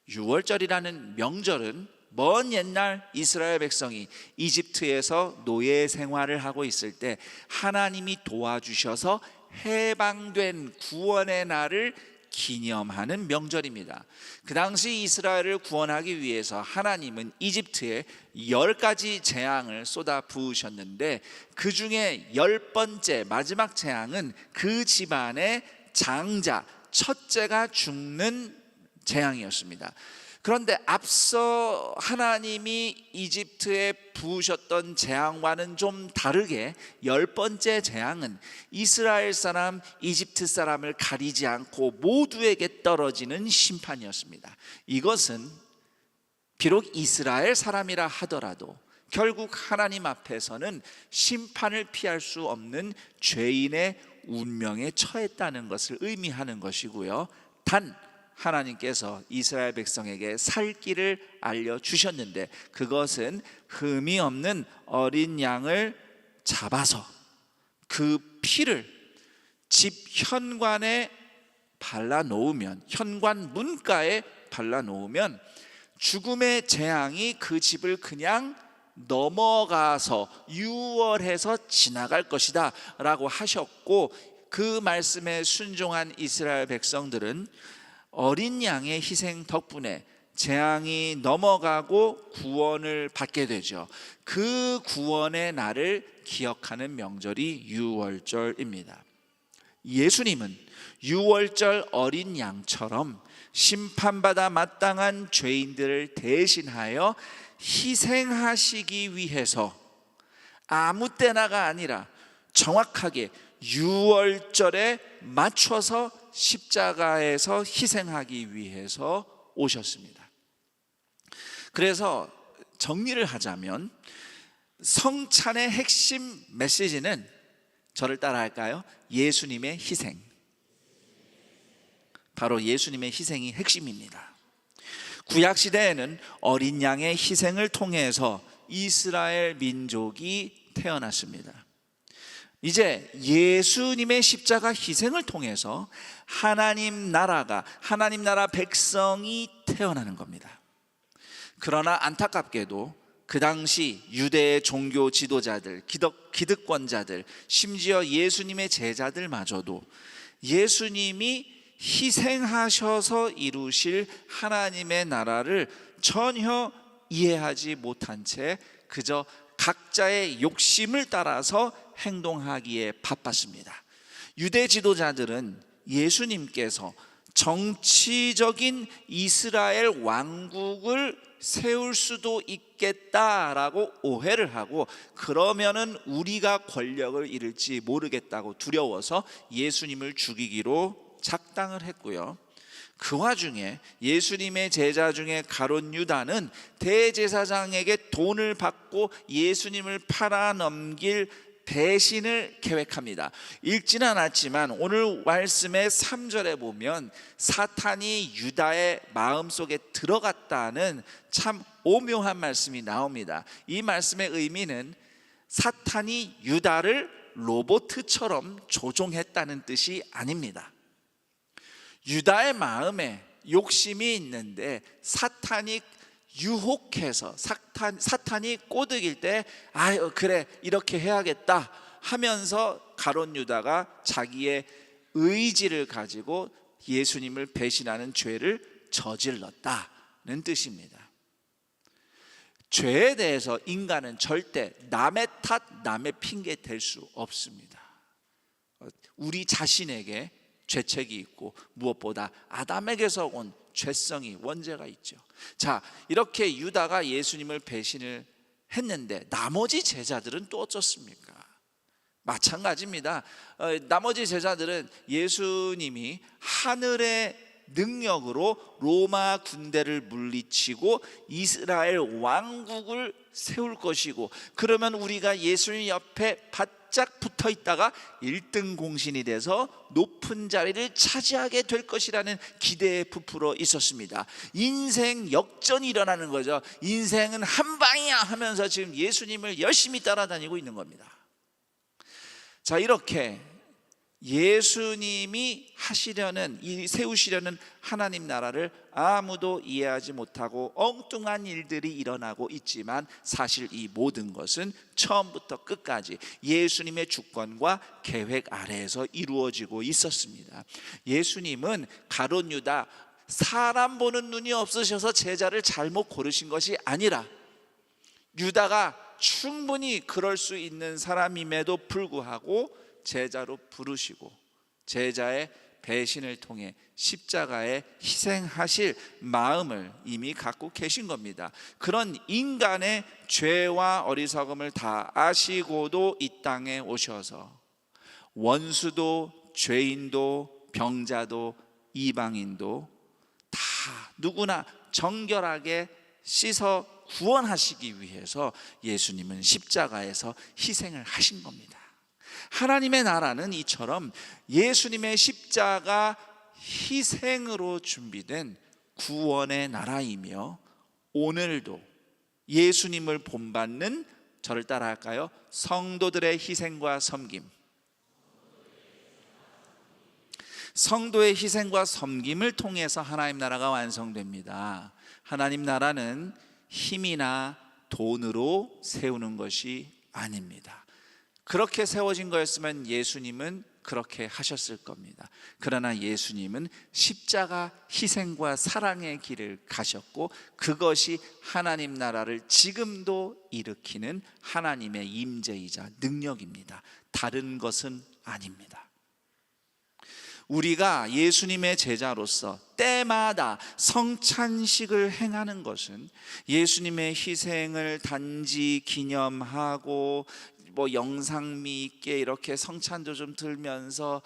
유월절이라는 명절은 먼 옛날 이스라엘 백성이 이집트에서 노예 생활을 하고 있을 때 하나님이 도와주셔서 해방된 구원의 날을 기념하는 명절입니다. 그 당시 이스라엘을 구원하기 위해서 하나님은 이집트에 10가지 재앙을 쏟아 부으셨는데, 그 중에 10번째 마지막 재앙은 그 집안의 장자 첫째가 죽는 재앙이었습니다. 그런데 앞서 하나님이 이집트에 부으셨던 재앙과는 좀 다르게 10번째 재앙은 이스라엘 사람, 이집트 사람을 가리지 않고 모두에게 떨어지는 심판이었습니다. 이것은 비록 이스라엘 사람이라 하더라도 결국 하나님 앞에서는 심판을 피할 수 없는 죄인의 운명에 처했다는 것을 의미하는 것이고요. 단 하나님께서 이스라엘 백성에게 살 길을 알려주셨는데, 그것은 흠이 없는 어린 양을 잡아서 그 피를 집 현관에 발라놓으면, 현관 문가에 발라놓으면 죽음의 재앙이 그 집을 그냥 넘어가서 유월해서 지나갈 것이다 라고 하셨고, 그 말씀에 순종한 이스라엘 백성들은 어린 양의 희생 덕분에 재앙이 넘어가고 구원을 받게 되죠. 그 구원의 날을 기억하는 명절이 유월절입니다. 예수님은 유월절 어린 양처럼 심판받아 마땅한 죄인들을 대신하여 희생하시기 위해서 아무 때나가 아니라 정확하게 유월절에 맞춰서 십자가에서 희생하기 위해서 오셨습니다. 그래서 정리를 하자면 성찬의 핵심 메시지는, 저를 따라 할까요? 예수님의 희생. 바로 예수님의 희생이 핵심입니다. 구약 시대에는 어린 양의 희생을 통해서 이스라엘 민족이 태어났습니다. 이제 예수님의 십자가 희생을 통해서 하나님 나라 백성이 태어나는 겁니다. 그러나 안타깝게도 그 당시 유대의 종교 지도자들, 기득권자들, 심지어 예수님의 제자들마저도 예수님이 희생하셔서 이루실 하나님의 나라를 전혀 이해하지 못한 채 그저 각자의 욕심을 따라서 행동하기에 바빴습니다. 유대 지도자들은 예수님께서 정치적인 이스라엘 왕국을 세울 수도 있겠다라고 오해를 하고, 그러면은 우리가 권력을 잃을지 모르겠다고 두려워서 예수님을 죽이기로 작당을 했고요. 그 와중에 예수님의 제자 중에 가룟 유다는 대제사장에게 돈을 받고 예수님을 팔아넘길 배신을 계획합니다. 읽지는 않았지만 오늘 말씀의 3절에 보면 사탄이 유다의 마음속에 들어갔다는 참 오묘한 말씀이 나옵니다. 이 말씀의 의미는 사탄이 유다를 로봇처럼 조종했다는 뜻이 아닙니다. 유다의 마음에 욕심이 있는데 사탄이 유혹해서 사탄이 꼬드길 때 그래 이렇게 해야겠다 하면서 가룟 유다가 자기의 의지를 가지고 예수님을 배신하는 죄를 저질렀다는 뜻입니다. 죄에 대해서 인간은 절대 남의 탓, 남의 핑계 댈 수 없습니다. 우리 자신에게 죄책이 있고 무엇보다 아담에게서 온 죄성이 원죄가 있죠. 자, 이렇게 유다가 예수님을 배신을 했는데 나머지 제자들은 또 어쩌습니까? 마찬가지입니다. 나머지 제자들은 예수님이 하늘의 능력으로 로마 군대를 물리치고 이스라엘 왕국을 세울 것이고, 그러면 우리가 예수님 옆에 바짝 붙어 있다가 1등 공신이 돼서 높은 자리를 차지하게 될 것이라는 기대에 부풀어 있었습니다. 인생 역전이 일어나는 거죠. 인생은 한 방이야 하면서 지금 예수님을 열심히 따라다니고 있는 겁니다. 자, 이렇게 예수님이 세우시려는 하나님 나라를 아무도 이해하지 못하고 엉뚱한 일들이 일어나고 있지만, 사실 이 모든 것은 처음부터 끝까지 예수님의 주권과 계획 아래에서 이루어지고 있었습니다. 예수님은 가룟 유다, 사람 보는 눈이 없으셔서 제자를 잘못 고르신 것이 아니라 유다가 충분히 그럴 수 있는 사람임에도 불구하고 제자로 부르시고 제자의 배신을 통해 십자가에 희생하실 마음을 이미 갖고 계신 겁니다. 그런 인간의 죄와 어리석음을 다 아시고도 이 땅에 오셔서 원수도 죄인도 병자도 이방인도 다 누구나 정결하게 씻어 구원하시기 위해서 예수님은 십자가에서 희생을 하신 겁니다. 하나님의 나라는 이처럼 예수님의 십자가 희생으로 준비된 구원의 나라이며, 오늘도 예수님을 본받는, 저를 따라할까요? 성도들의 희생과 섬김, 성도의 희생과 섬김을 통해서 하나님 나라가 완성됩니다. 하나님 나라는 힘이나 돈으로 세우는 것이 아닙니다. 그렇게 세워진 거였으면 예수님은 그렇게 하셨을 겁니다. 그러나 예수님은 십자가 희생과 사랑의 길을 가셨고, 그것이 하나님 나라를 지금도 일으키는 하나님의 임재이자 능력입니다. 다른 것은 아닙니다. 우리가 예수님의 제자로서 때마다 성찬식을 행하는 것은 예수님의 희생을 단지 기념하고 영상미 있게 이렇게 성찬도 좀 들면서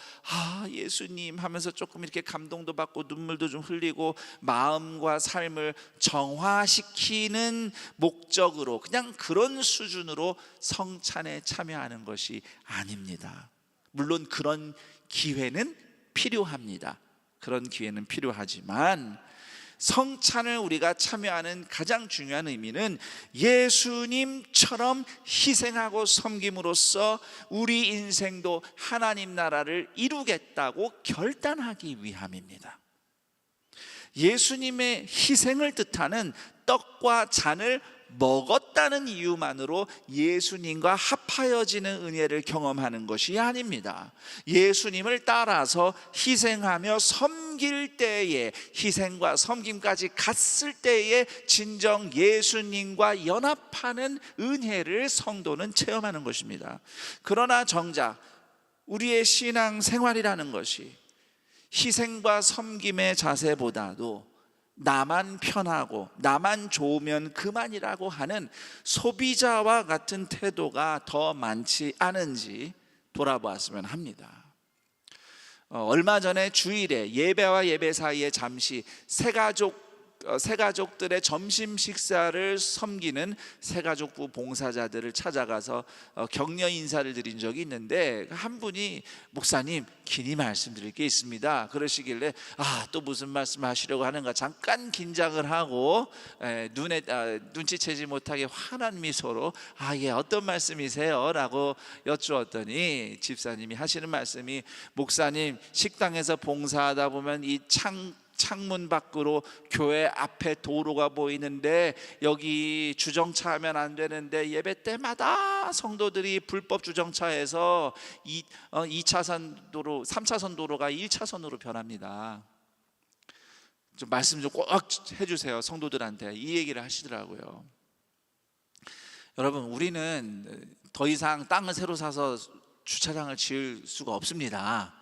예수님 하면서 조금 이렇게 감동도 받고 눈물도 좀 흘리고 마음과 삶을 정화시키는 목적으로 그냥 그런 수준으로 성찬에 참여하는 것이 아닙니다. 물론 그런 기회는 필요합니다. 그런 기회는 필요하지만 성찬을 우리가 참여하는 가장 중요한 의미는 예수님처럼 희생하고 섬김으로써 우리 인생도 하나님 나라를 이루겠다고 결단하기 위함입니다. 예수님의 희생을 뜻하는 떡과 잔을 먹었다는 이유만으로 예수님과 합하여지는 은혜를 경험하는 것이 아닙니다. 예수님을 따라서 희생하며 섬길 때에, 희생과 섬김까지 갔을 때에 진정 예수님과 연합하는 은혜를 성도는 체험하는 것입니다. 그러나 정작 우리의 신앙 생활이라는 것이 희생과 섬김의 자세보다도 나만 편하고 나만 좋으면 그만이라고 하는 소비자와 같은 태도가 더 많지 않은지 돌아보았으면 합니다. 얼마 전에 주일에 예배와 예배 사이에 잠시 새가족들의 점심 식사를 섬기는 새가족부 봉사자들을 찾아가서 격려 인사를 드린 적이 있는데, 한 분이 목사님 긴히 말씀드릴 게 있습니다 그러시길래 또 무슨 말씀 하시려고 하는가 잠깐 긴장을 하고 눈치채지 못하게 환한 미소로 예, 어떤 말씀이세요? 라고 여쭈었더니 집사님이 하시는 말씀이, 목사님 식당에서 봉사하다 보면 이 창문 밖으로 교회 앞에 도로가 보이는데 여기 주정차하면 안 되는데 예배 때마다 성도들이 불법 주정차해서 2차선 도로, 3차선 도로가 1차선으로 변합니다. 좀 말씀 좀 꼭 해주세요 성도들한테. 이 얘기를 하시더라고요. 여러분, 우리는 더 이상 땅을 새로 사서 주차장을 지을 수가 없습니다.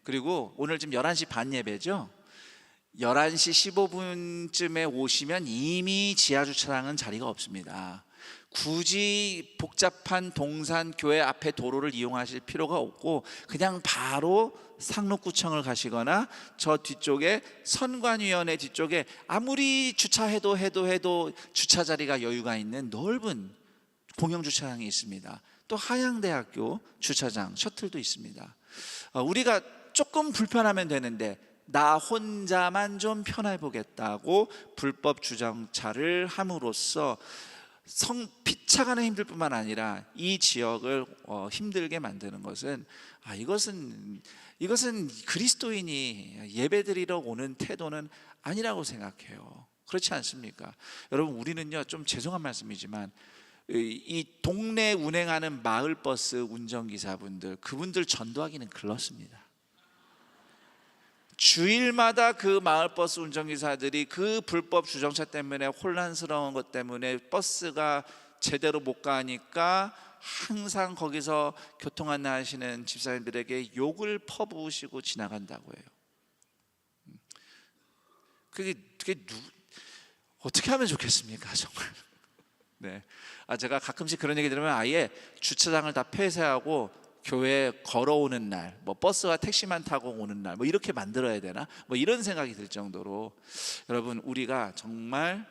그리고 오늘 지금 11시 반 예배죠. 11시 15분쯤에 오시면 이미 지하주차장은 자리가 없습니다. 굳이 복잡한 동산교회 앞에 도로를 이용하실 필요가 없고 그냥 바로 상록구청을 가시거나 저 뒤쪽에 선관위원회 뒤쪽에 아무리 주차해도 주차 자리가 여유가 있는 넓은 공영주차장이 있습니다. 또 한양대학교 주차장 셔틀도 있습니다. 우리가 조금 불편하면 되는데 나 혼자만 좀 편해 보겠다고 불법 주정차를 함으로써 피차가는 힘들 뿐만 아니라 이 지역을 힘들게 만드는 것은 이것은 그리스도인이 예배드리러 오는 태도는 아니라고 생각해요. 그렇지 않습니까? 여러분, 우리는요, 좀 죄송한 말씀이지만 이 동네 운행하는 마을버스 운전기사분들, 그분들 전도하기는 글렀습니다. 주일마다 그 마을버스 운전기사들이 그 불법 주정차 때문에 혼란스러운 것 때문에 버스가 제대로 못 가니까 항상 거기서 교통 안내하시는 집사님들에게 욕을 퍼부으시고 지나간다고 해요. 그게 어떻게 하면 좋겠습니까, 정말? 네. 제가 가끔씩 그런 얘기 들으면 아예 주차장을 다 폐쇄하고 교회에 걸어오는 날, 버스와 택시만 타고 오는 날, 이렇게 만들어야 되나? 이런 생각이 들 정도로, 여러분, 우리가 정말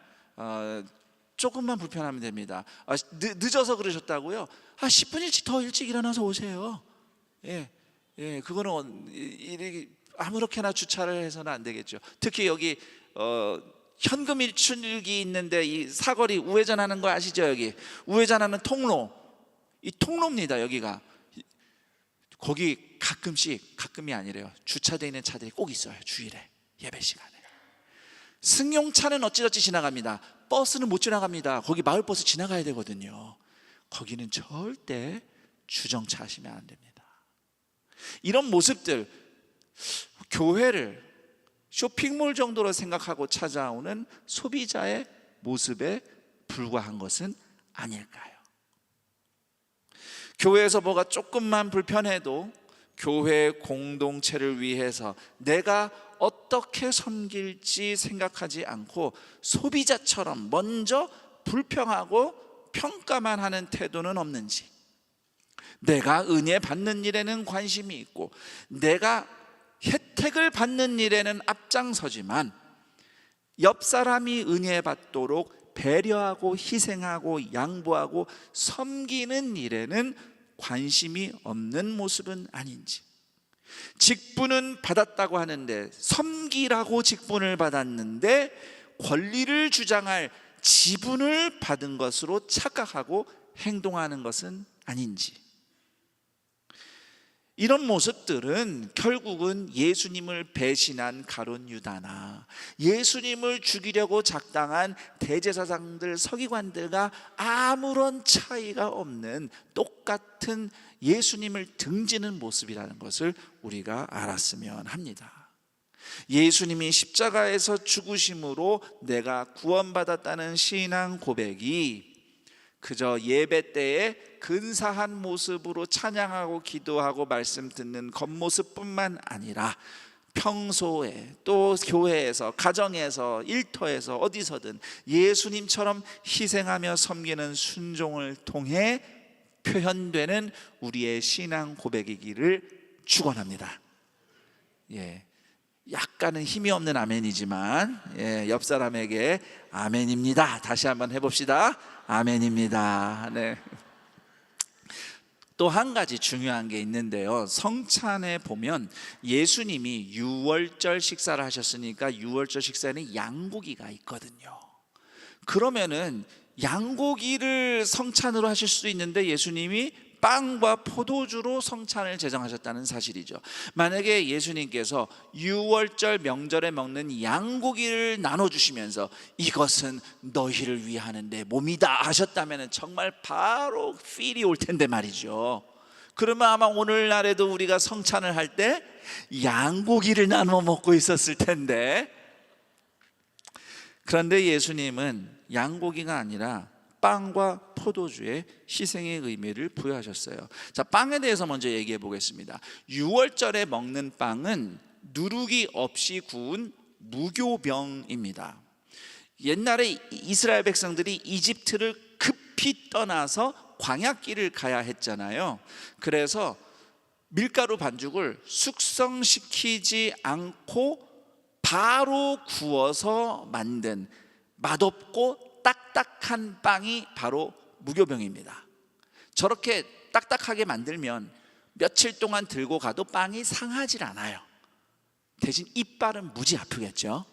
조금만 불편하면 됩니다. 늦어서 그러셨다고요? 10분 더 일찍 일어나서 오세요. 그거는 아무렇게나 주차를 해서는 안 되겠죠. 특히 여기 현금 일출기 있는데 이 사거리 우회전하는 거 아시죠? 여기 우회전하는 통로, 이 통로입니다. 여기가 거기 가끔이 아니래요. 주차되어 있는 차들이 꼭 있어요. 주일에 예배 시간에. 승용차는 어찌저찌 지나갑니다. 버스는 못 지나갑니다. 거기 마을버스 지나가야 되거든요. 거기는 절대 주정차 하시면 안 됩니다. 이런 모습들, 교회를 쇼핑몰 정도로 생각하고 찾아오는 소비자의 모습에 불과한 것은 아닐까요? 교회에서 뭐가 조금만 불편해도 교회 공동체를 위해서 내가 어떻게 섬길지 생각하지 않고 소비자처럼 먼저 불평하고 평가만 하는 태도는 없는지, 내가 은혜 받는 일에는 관심이 있고 내가 혜택을 받는 일에는 앞장서지만 옆 사람이 은혜 받도록 배려하고 희생하고 양보하고 섬기는 일에는 관심이 없는 모습은 아닌지, 직분은 받았다고 하는데 섬기라고 직분을 받았는데 권리를 주장할 지분을 받은 것으로 착각하고 행동하는 것은 아닌지, 이런 모습들은 결국은 예수님을 배신한 가룟 유다나 예수님을 죽이려고 작당한 대제사장들, 서기관들과 아무런 차이가 없는 똑같은 예수님을 등지는 모습이라는 것을 우리가 알았으면 합니다. 예수님이 십자가에서 죽으심으로 내가 구원받았다는 신앙 고백이 그저 예배 때에 근사한 모습으로 찬양하고 기도하고 말씀 듣는 겉모습뿐만 아니라 평소에 또 교회에서, 가정에서, 일터에서 어디서든 예수님처럼 희생하며 섬기는 순종을 통해 표현되는 우리의 신앙 고백이기를 축원합니다. 약간은 힘이 없는 아멘이지만 옆 사람에게 아멘입니다. 다시 한번 해봅시다. 아멘입니다. 네. 또 한 가지 중요한 게 있는데요, 성찬에 보면 예수님이 유월절 식사를 하셨으니까 유월절 식사에는 양고기가 있거든요. 그러면은 양고기를 성찬으로 하실 수도 있는데 예수님이 빵과 포도주로 성찬을 제정하셨다는 사실이죠. 만약에 예수님께서 유월절 명절에 먹는 양고기를 나눠주시면서 이것은 너희를 위하는 내 몸이다 하셨다면 정말 바로 필이 올 텐데 말이죠. 그러면 아마 오늘날에도 우리가 성찬을 할 때 양고기를 나눠 먹고 있었을 텐데, 그런데 예수님은 양고기가 아니라 빵과 포도주의 희생의 의미를 부여하셨어요. 자, 빵에 대해서 먼저 얘기해 보겠습니다. 유월절에 먹는 빵은 누룩이 없이 구운 무교병입니다. 옛날에 이스라엘 백성들이 이집트를 급히 떠나서 광야길을 가야 했잖아요. 그래서 밀가루 반죽을 숙성시키지 않고 바로 구워서 만든 맛없고 딱딱한 빵이 바로 무교병입니다. 저렇게 딱딱하게 만들면 며칠 동안 들고 가도 빵이 상하질 않아요. 대신 이빨은 무지 아프겠죠.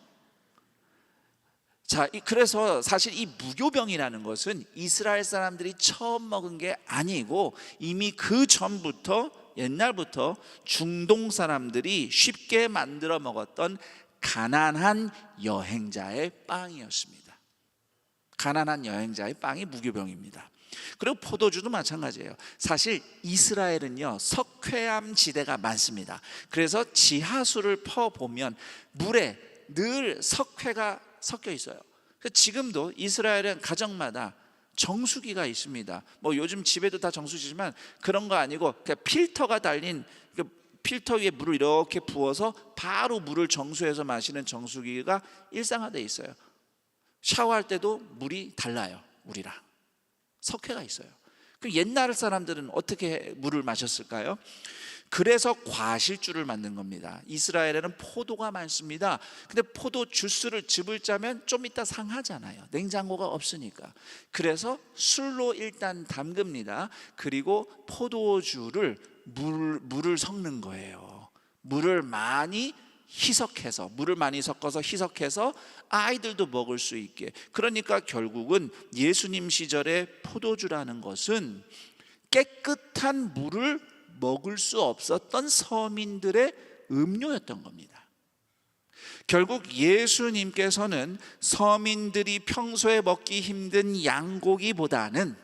자, 그래서 사실 이 무교병이라는 것은 이스라엘 사람들이 처음 먹은 게 아니고 이미 그 전부터, 옛날부터 중동 사람들이 쉽게 만들어 먹었던 가난한 여행자의 빵이었습니다. 가난한 여행자의 빵이 무교병입니다. 그리고 포도주도 마찬가지예요. 사실 이스라엘은요, 석회암 지대가 많습니다. 그래서 지하수를 퍼보면 물에 늘 석회가 섞여 있어요. 지금도 이스라엘은 가정마다 정수기가 있습니다. 뭐 요즘 집에도 다 정수기지만 그런 거 아니고 그냥 필터가 달린, 필터 위에 물을 이렇게 부어서 바로 물을 정수해서 마시는 정수기가 일상화되어 있어요. 샤워할 때도 물이 달라요. 우리랑 석회가 있어요. 그럼 옛날 사람들은 어떻게 물을 마셨을까요? 그래서 과실주를 만든 겁니다. 이스라엘에는 포도가 많습니다. 근데 포도 주스를 즙을 짜면 좀 이따 상하잖아요. 냉장고가 없으니까. 그래서 술로 일단 담급니다. 그리고 포도주를 물을 섞는 거예요. 물을 많이 섞어서 희석해서 아이들도 먹을 수 있게. 그러니까 결국은 예수님 시절에 포도주라는 것은 깨끗한 물을 먹을 수 없었던 서민들의 음료였던 겁니다. 결국 예수님께서는 서민들이 평소에 먹기 힘든 양고기보다는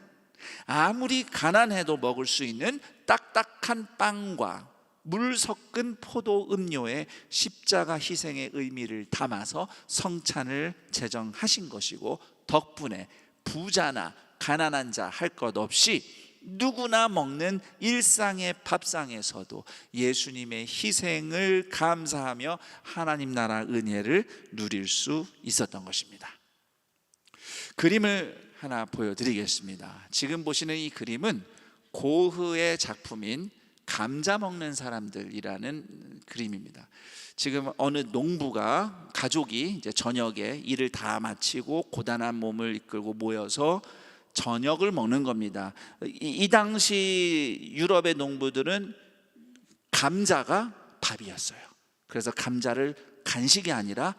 아무리 가난해도 먹을 수 있는 딱딱한 빵과 물 섞은 포도 음료에 십자가 희생의 의미를 담아서 성찬을 제정하신 것이고, 덕분에 부자나 가난한 자 할 것 없이 누구나 먹는 일상의 밥상에서도 예수님의 희생을 감사하며 하나님 나라 은혜를 누릴 수 있었던 것입니다. 그림을 하나 보여드리겠습니다. 지금 보시는 이 그림은 고흐의 작품인 감자 먹는 사람들이라는 그림입니다. 지금 어느 농부가 가족이 이제 저녁에 일을 다 마치고 고단한 몸을 이끌고 모여서 저녁을 먹는 겁니다. 이 당시 유럽의 농부들은 감자가 밥이었어요. 그래서 감자를 간식이 아니라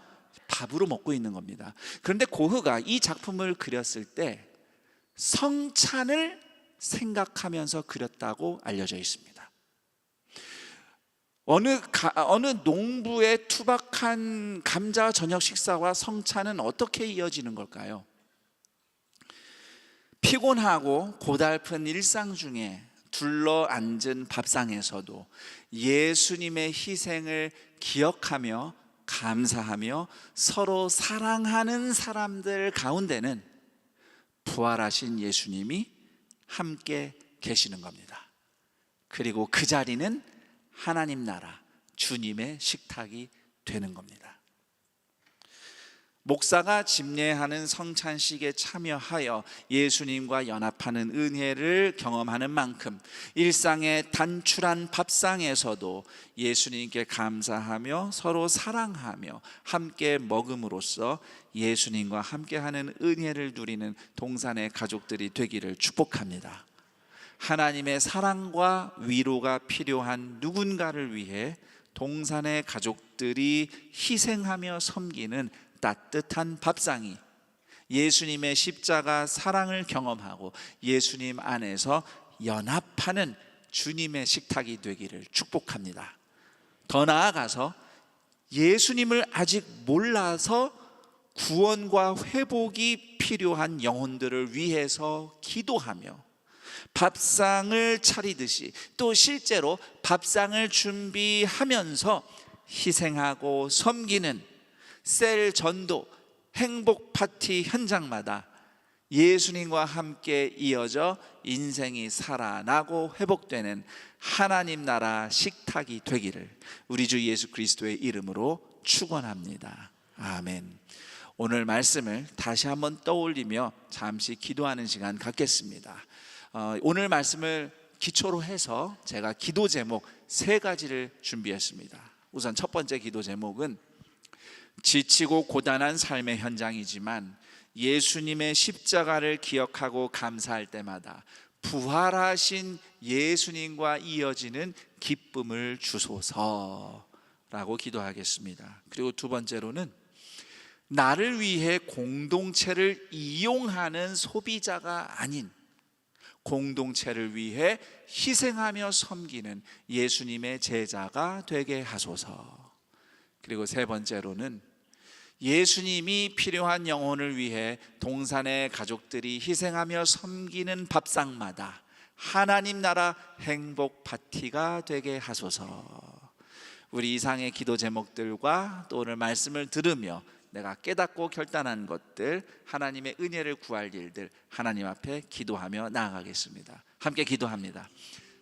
밥으로 먹고 있는 겁니다. 그런데 고흐가 이 작품을 그렸을 때 성찬을 생각하면서 그렸다고 알려져 있습니다. 어느 농부의 투박한 감자 저녁 식사와 성찬은 어떻게 이어지는 걸까요? 피곤하고 고달픈 일상 중에 둘러앉은 밥상에서도 예수님의 희생을 기억하며 감사하며 서로 사랑하는 사람들 가운데는 부활하신 예수님이 함께 계시는 겁니다. 그리고 그 자리는 하나님 나라 주님의 식탁이 되는 겁니다. 목사가 집례하는 성찬식에 참여하여 예수님과 연합하는 은혜를 경험하는 만큼 일상의 단출한 밥상에서도 예수님께 감사하며 서로 사랑하며 함께 먹음으로써 예수님과 함께하는 은혜를 누리는 동산의 가족들이 되기를 축복합니다. 하나님의 사랑과 위로가 필요한 누군가를 위해 동산의 가족들이 희생하며 섬기는 따뜻한 밥상이 예수님의 십자가 사랑을 경험하고 예수님 안에서 연합하는 주님의 식탁이 되기를 축복합니다. 더 나아가서 예수님을 아직 몰라서 구원과 회복이 필요한 영혼들을 위해서 기도하며 밥상을 차리듯이 또 실제로 밥상을 준비하면서 희생하고 섬기는 셀 전도 행복 파티 현장마다 예수님과 함께 이어져 인생이 살아나고 회복되는 하나님 나라 식탁이 되기를 우리 주 예수 그리스도의 이름으로 축원합니다. 아멘. 오늘 말씀을 다시 한번 떠올리며 잠시 기도하는 시간 갖겠습니다. 오늘 말씀을 기초로 해서 제가 기도 제목 3가지를 준비했습니다. 우선 첫 번째 기도 제목은 지치고 고단한 삶의 현장이지만 예수님의 십자가를 기억하고 감사할 때마다 부활하신 예수님과 이어지는 기쁨을 주소서라고 기도하겠습니다. 그리고 두 번째로는 나를 위해 공동체를 이용하는 소비자가 아닌 공동체를 위해 희생하며 섬기는 예수님의 제자가 되게 하소서. 그리고 세 번째로는 예수님이 필요한 영혼을 위해 동산의 가족들이 희생하며 섬기는 밥상마다 하나님 나라 행복 파티가 되게 하소서. 우리 이상의 기도 제목들과 또 오늘 말씀을 들으며 내가 깨닫고 결단한 것들, 하나님의 은혜를 구할 일들 하나님 앞에 기도하며 나아가겠습니다. 함께 기도합니다.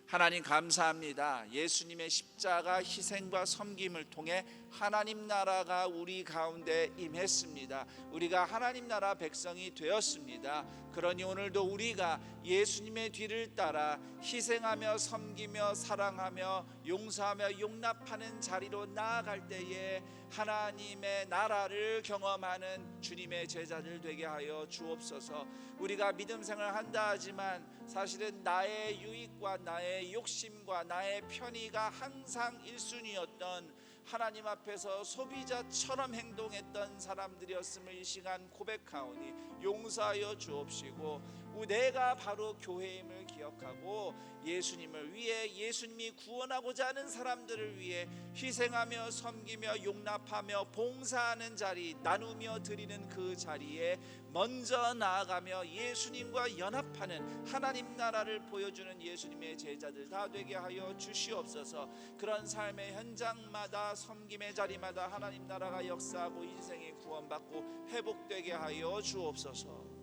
하나님 감사합니다. 예수님의 십자가 희생과 섬김을 통해 하나님 나라가 우리 가운데 임했습니다. 우리가 하나님 나라 백성이 되었습니다. 그러니 오늘도 우리가 예수님의 뒤를 따라 희생하며 섬기며 사랑하며 용서하며 용납하는 자리로 나아갈 때에 하나님의 나라를 경험하는 주님의 제자들 되게 하여 주옵소서. 우리가 믿음 생활을 한다 하지만 사실은 나의 유익과 나의 욕심과 나의 편의가 항상 1순위였던 하나님 앞에서 소비자처럼 행동했던 사람들이었음을 이 시간 고백하오니 용서하여 주옵시고 내가 바로 교회임을 기억하고 예수님을 위해 예수님이 구원하고자 하는 사람들을 위해 희생하며 섬기며 용납하며 봉사하는 자리 나누며 드리는 그 자리에 먼저 나아가며 예수님과 연합하는 하나님 나라를 보여주는 예수님의 제자들 다 되게 하여 주시옵소서. 그런 삶의 현장마다 섬김의 자리마다 하나님 나라가 역사하고 인생이 구원받고 회복되게 하여 주옵소서.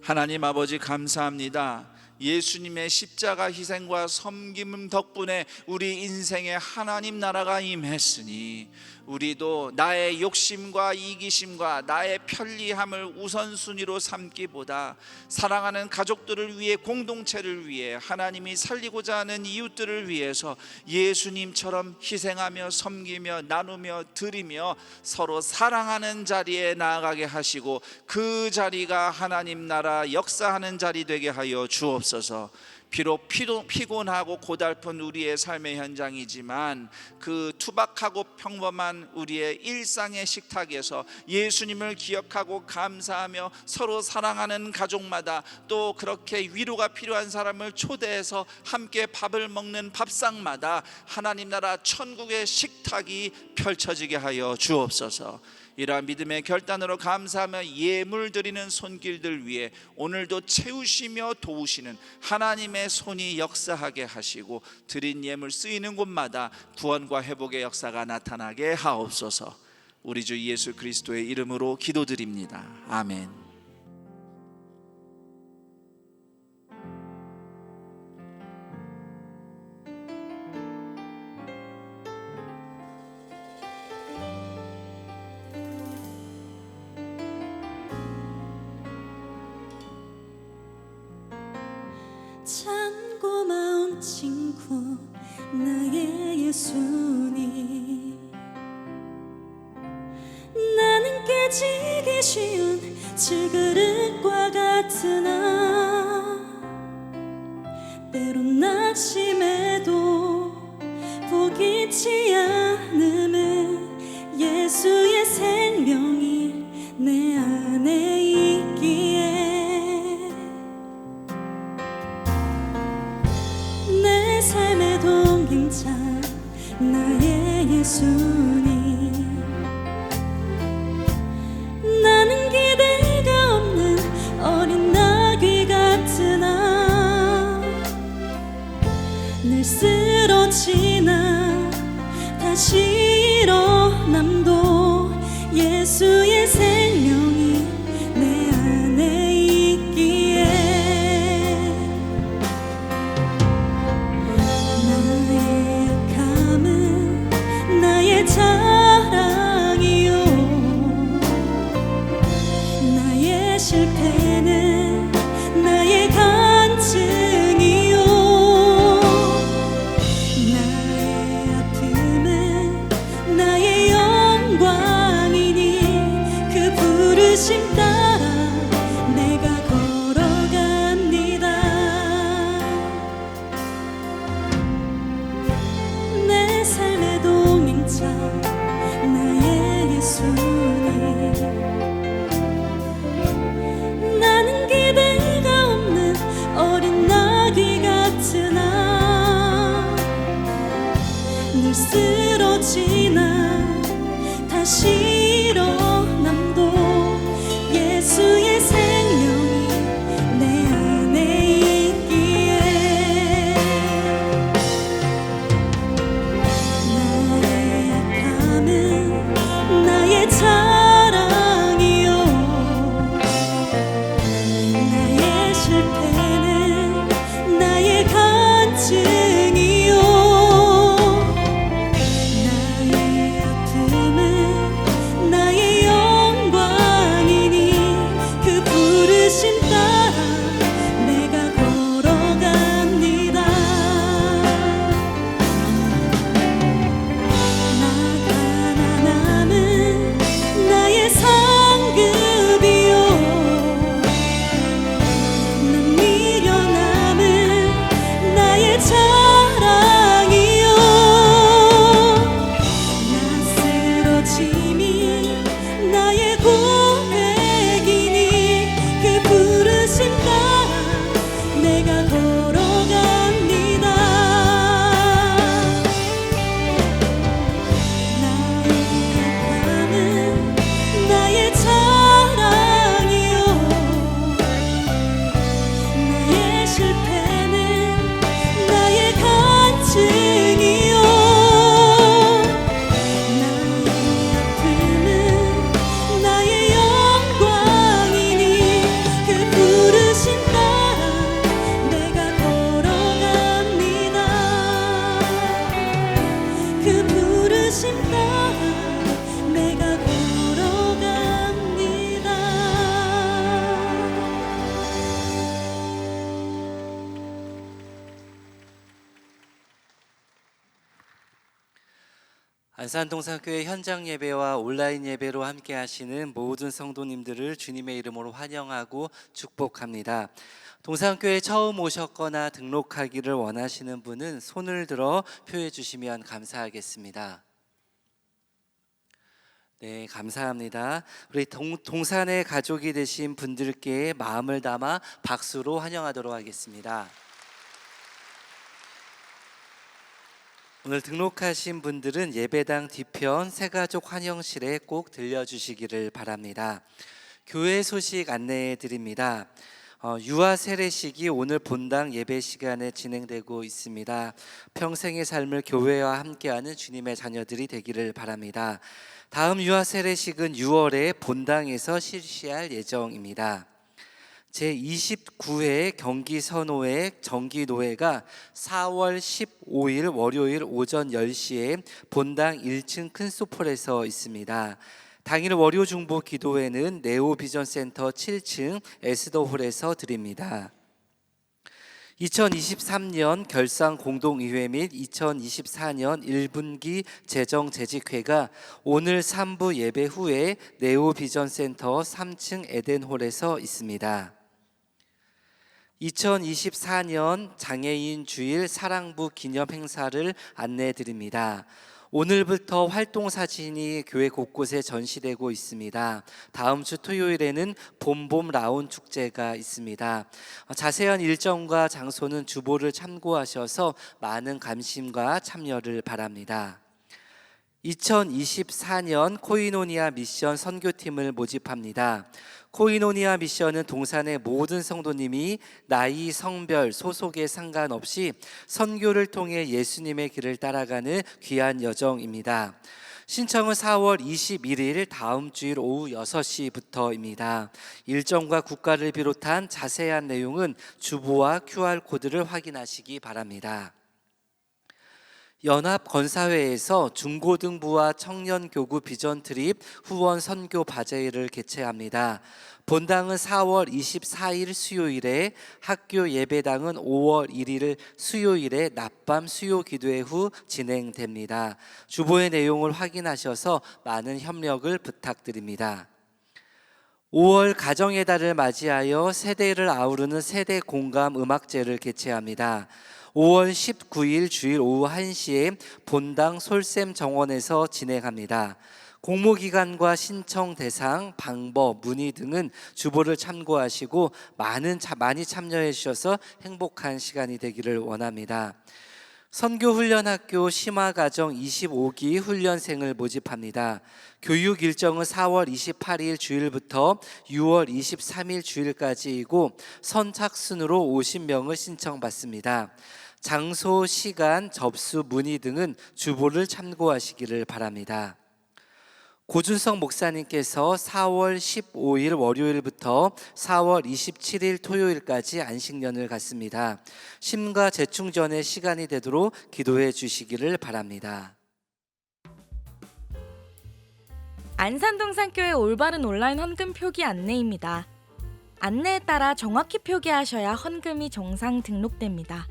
하나님 아버지 감사합니다. 예수님의 십자가 희생과 섬김 덕분에 우리 인생에 하나님 나라가 임했으니 우리도 나의 욕심과 이기심과 나의 편리함을 우선순위로 삼기보다 사랑하는 가족들을 위해 공동체를 위해 하나님이 살리고자 하는 이웃들을 위해서 예수님처럼 희생하며 섬기며 나누며 드리며 서로 사랑하는 자리에 나아가게 하시고 그 자리가 하나님 나라 역사하는 자리 되게 하여 주옵소서. 비록 피곤하고 고달픈 우리의 삶의 현장이지만 그 투박하고 평범한 우리의 일상의 식탁에서 예수님을 기억하고 감사하며 서로 사랑하는 가족마다 또 그렇게 위로가 필요한 사람을 초대해서 함께 밥을 먹는 밥상마다 하나님 나라 천국의 식탁이 펼쳐지게 하여 주옵소서. 이러한 믿음의 결단으로 감사하며 예물 드리는 손길들 위해 오늘도 채우시며 도우시는 하나님의 손이 역사하게 하시고 드린 예물 쓰이는 곳마다 구원과 회복의 역사가 나타나게 하옵소서. 우리 주 예수 그리스도의 이름으로 기도드립니다. 아멘. 참 고마운 친구 나의 예수님, 나는 깨지기 쉬운 질그릇과 같으나 때론 낙심해도 포기치 않음은 예수의 생명이 내 안에 있기에 내 삶의 동행자 나의 예수님, 나는 기대가 없는 어린 나귀 같으나 늘 쓰러지나 다시 일어남도 예수의 생명이 내 안에 있기에 나의 약함은 나의 자랑이요, 나의 실패는 나의 간증이요, 나의 아픔은 나의 영광이니 그 부르심 따라 내가 걸어갑니다. 내 삶의 동행자 나의 예수님, 나는 기대가 없는 어린 나귀 같으나 늘 쓰러지나 다시 일어남도 예수의 생명이 내 안에 있기에 나의 약함은 나의 자랑이요, 나의 실패는 나의 간증이요, 나의 아픔은 나의 영광이니 안산동산교회 현장 예배와 온라인 예배로 함께 하시는 모든 성도님들을 주님의 이름으로 환영하고 축복합니다. 동산교회 처음 오셨거나 등록하기를 원하시는 분은 손을 들어 표해 주시면 감사하겠습니다. 네, 감사합니다. 우리 동산의 가족이 되신 분들께 마음을 담아 박수로 환영하도록 하겠습니다. 오늘 등록하신 분들은 예배당 뒤편 새가족 환영실에 꼭 들려주시기를 바랍니다. 교회 소식 안내해 드립니다. 유아 세례식이 오늘 본당 예배 시간에 진행되고 있습니다. 평생의 삶을 교회와 함께하는 주님의 자녀들이 되기를 바랍니다. 다음 유아 세례식은 6월에 본당에서 실시할 예정입니다. 제29회 경기선호회 정기노회가 4월 15일 월요일 오전 10시에 본당 1층 큰 소폴에서 있습니다. 당일 월요 중보 기도회는 네오비전센터 7층 에스더홀에서 드립니다. 2023년 결산 공동의회 및 2024년 1분기 재정재직회가 오늘 3부 예배 후에 네오비전센터 3층 에덴홀에서 있습니다. 2024년 장애인 주일 사랑부 기념 행사를 안내해 드립니다. 오늘부터 활동 사진이 교회 곳곳에 전시되고 있습니다. 다음 주 토요일에는 봄봄 라운 축제가 있습니다. 자세한 일정과 장소는 주보를 참고하셔서 많은 관심과 참여를 바랍니다. 2024년 코이노니아 미션 선교팀을 모집합니다. 코이노니아 미션은 동산의 모든 성도님이 나이, 성별, 소속에 상관없이 선교를 통해 예수님의 길을 따라가는 귀한 여정입니다. 신청은 4월 21일 다음 주일 오후 6시부터입니다. 일정과 국가를 비롯한 자세한 내용은 주보와 QR코드를 확인하시기 바랍니다. 연합건사회에서 중고등부와 청년교구 비전트립 후원 선교 바제회를 개최합니다. 본당은 4월 24일 수요일에, 학교 예배당은 5월 1일 수요일에 낮밤 수요 기도회 후 진행됩니다. 주보의 내용을 확인하셔서 많은 협력을 부탁드립니다. 5월 가정의 달을 맞이하여 세대를 아우르는 세대 공감 음악제를 개최합니다. 5월 19일 주일 오후 1시에 본당 솔샘 정원에서 진행합니다. 공모기간과 신청 대상, 방법, 문의 등은 주보를 참고하시고 많이 참여해 주셔서 행복한 시간이 되기를 원합니다. 선교훈련학교 심화과정 25기 훈련생을 모집합니다. 교육 일정은 4월 28일 주일부터 6월 23일 주일까지이고 선착순으로 50명을 신청받습니다. 장소, 시간, 접수, 문의 등은 주보를 참고하시기를 바랍니다. 고준성 목사님께서 4월 15일 월요일부터 4월 27일 토요일까지 안식년을 갖습니다. 심과 재충전의 시간이 되도록 기도해 주시기를 바랍니다. 안산동산교회 올바른 온라인 헌금 표기 안내입니다. 안내에 따라 정확히 표기하셔야 헌금이 정상 등록됩니다.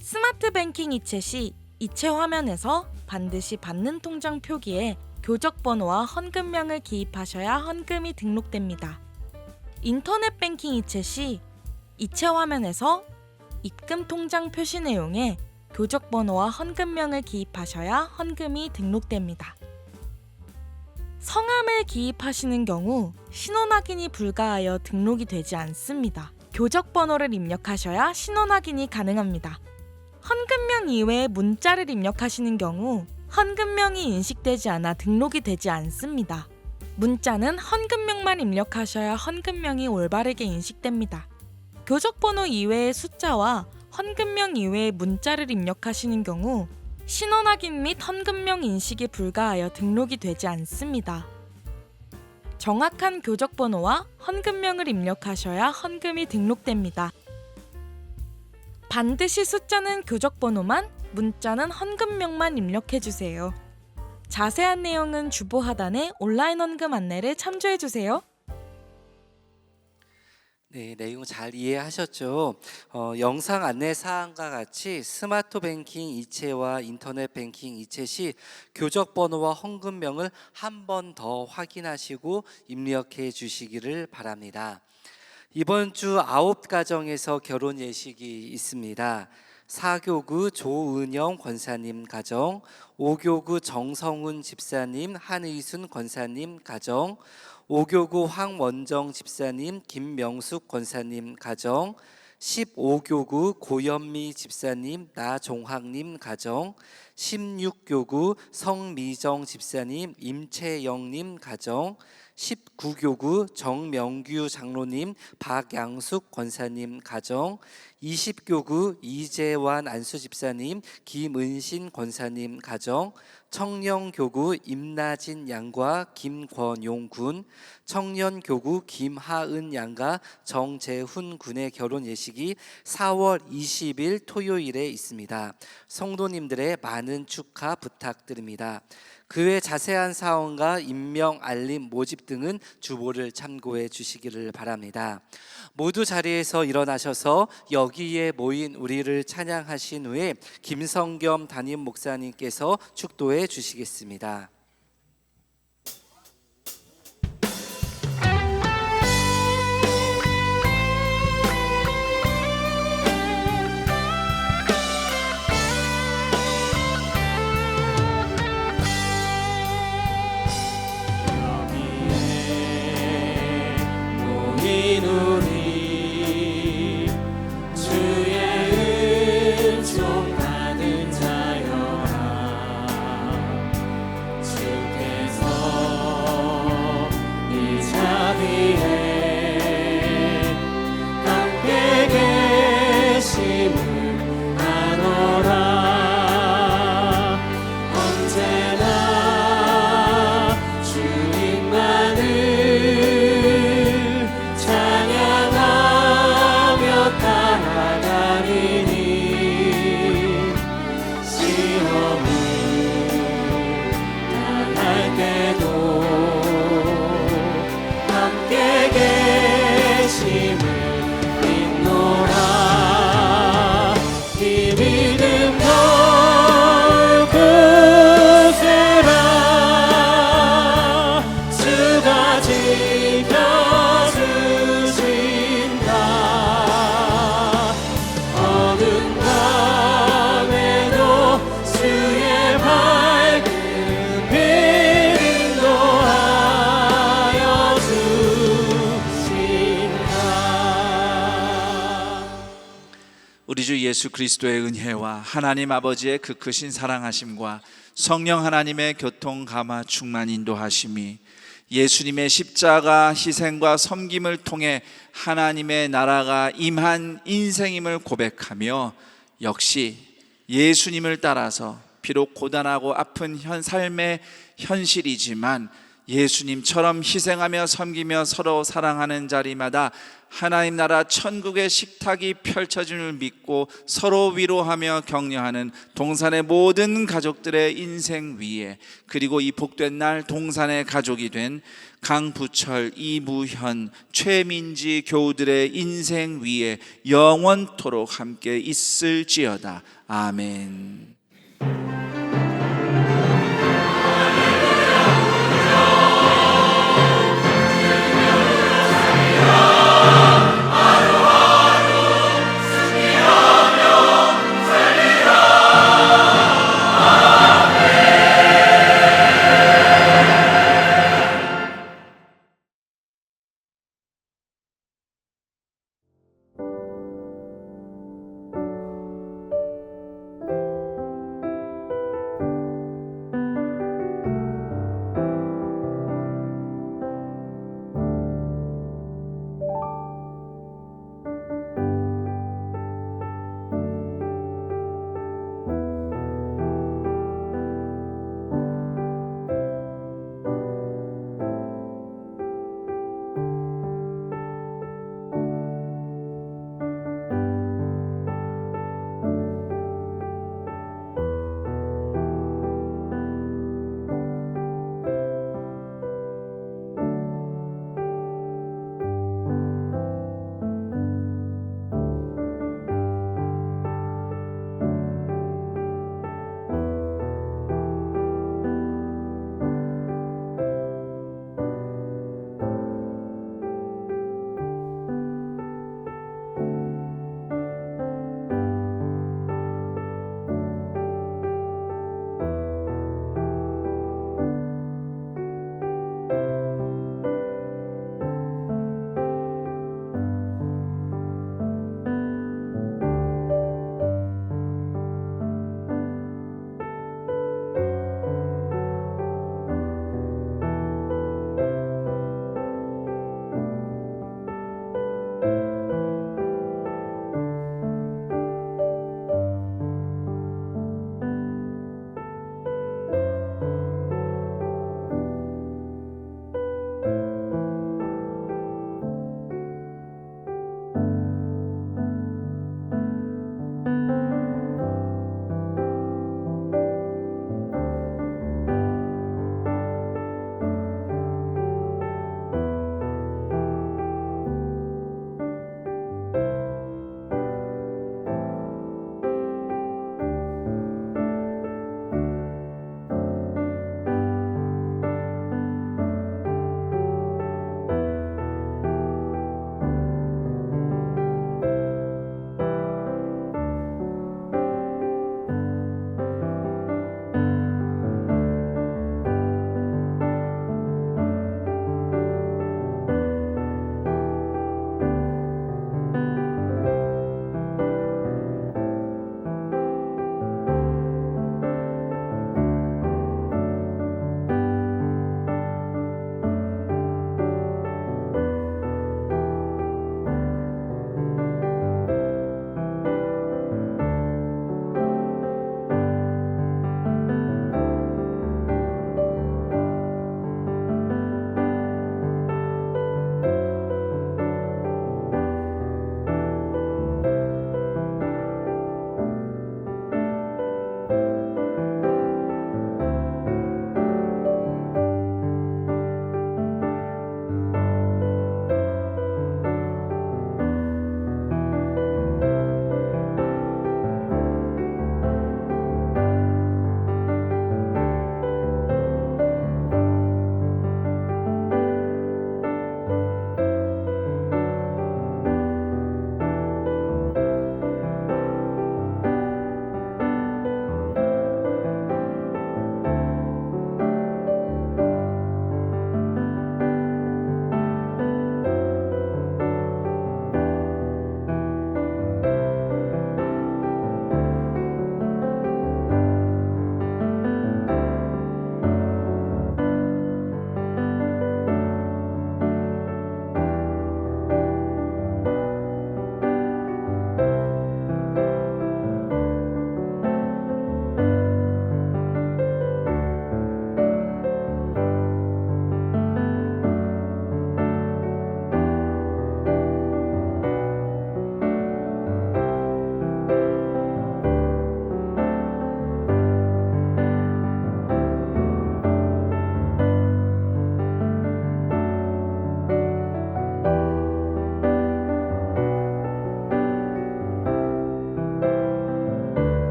스마트 뱅킹 이체 시 이체 화면에서 반드시 받는 통장 표기에 교적번호와 헌금명을 기입하셔야 헌금이 등록됩니다. 인터넷 뱅킹 이체 시 이체 화면에서 입금 통장 표시 내용에 교적번호와 헌금명을 기입하셔야 헌금이 등록됩니다. 성함을 기입하시는 경우 신원 확인이 불가하여 등록이 되지 않습니다. 교적번호를 입력하셔야 신원 확인이 가능합니다. 헌금명 이외에 문자를 입력하시는 경우 헌금명이 인식되지 않아 등록이 되지 않습니다. 문자는 헌금명만 입력하셔야 헌금명이 올바르게 인식됩니다. 교적번호 이외의 숫자와 헌금명 이외의 문자를 입력하시는 경우 신원 확인 및 헌금명 인식이 불가하여 등록이 되지 않습니다. 정확한 교적번호와 헌금명을 입력하셔야 헌금이 등록됩니다. 반드시 숫자는 교적번호만, 문자는 헌금명만 입력해주세요. 자세한 내용은 주보 하단의 온라인 헌금 안내를 참조해주세요. 네, 내용 잘 이해하셨죠? 영상 안내 사항과 같이 스마트 뱅킹 이체와 인터넷 뱅킹 이체 시 교적 번호와 헌금명을 한 번 더 확인하시고 입력해 주시기를 바랍니다. 이번 주 9가정에서 결혼 예식이 있습니다. 4교구 조은영 권사님 가정, 5교구 정성훈 집사님, 한의순 권사님 가정, 5교구 황원정 집사님, 김명숙 권사님 가정, 15교구 고현미 집사님, 나종학님 가정, 16교구 성미정 집사님, 임채영님 가정, 19교구 정명규 장로님, 박양숙 권사님 가정, 20교구 이재환 안수집사님, 김은신 권사님 가정, 청년교구 임나진 양과 김권용 군, 청년교구 김하은 양과 정재훈 군의 결혼 예식이 4월 20일 토요일에 있습니다. 성도님들의 많은 축하 부탁드립니다. 그 외 자세한 사항과 임명, 알림, 모집 등은 주보를 참고해 주시기를 바랍니다. 모두 자리에서 일어나셔서 여기에 모인 우리를 찬양하신 후에 김성겸 담임 목사님께서 축도해 주시겠습니다. 우리 주의 은총 받은 자여라. 주께서 이 자리에 함께 계심을 아노라. 언제나 주님만을 우리 주 예수 그리스도의 은혜와 하나님 아버지의 그 크신 사랑하심과 성령 하나님의 교통 감화 충만 인도하심이 예수님의 십자가 희생과 섬김을 통해 하나님의 나라가 임한 인생임을 고백하며 역시 예수님을 따라서 비록 고단하고 아픈 삶의 현실이지만 예수님처럼 희생하며 섬기며 서로 사랑하는 자리마다 하나님 나라 천국의 식탁이 펼쳐짐을 믿고 서로 위로하며 격려하는 동산의 모든 가족들의 인생 위에, 그리고 이 복된 날 동산의 가족이 된 강부철, 이무현, 최민지 교우들의 인생 위에 영원토록 함께 있을지어다. 아멘.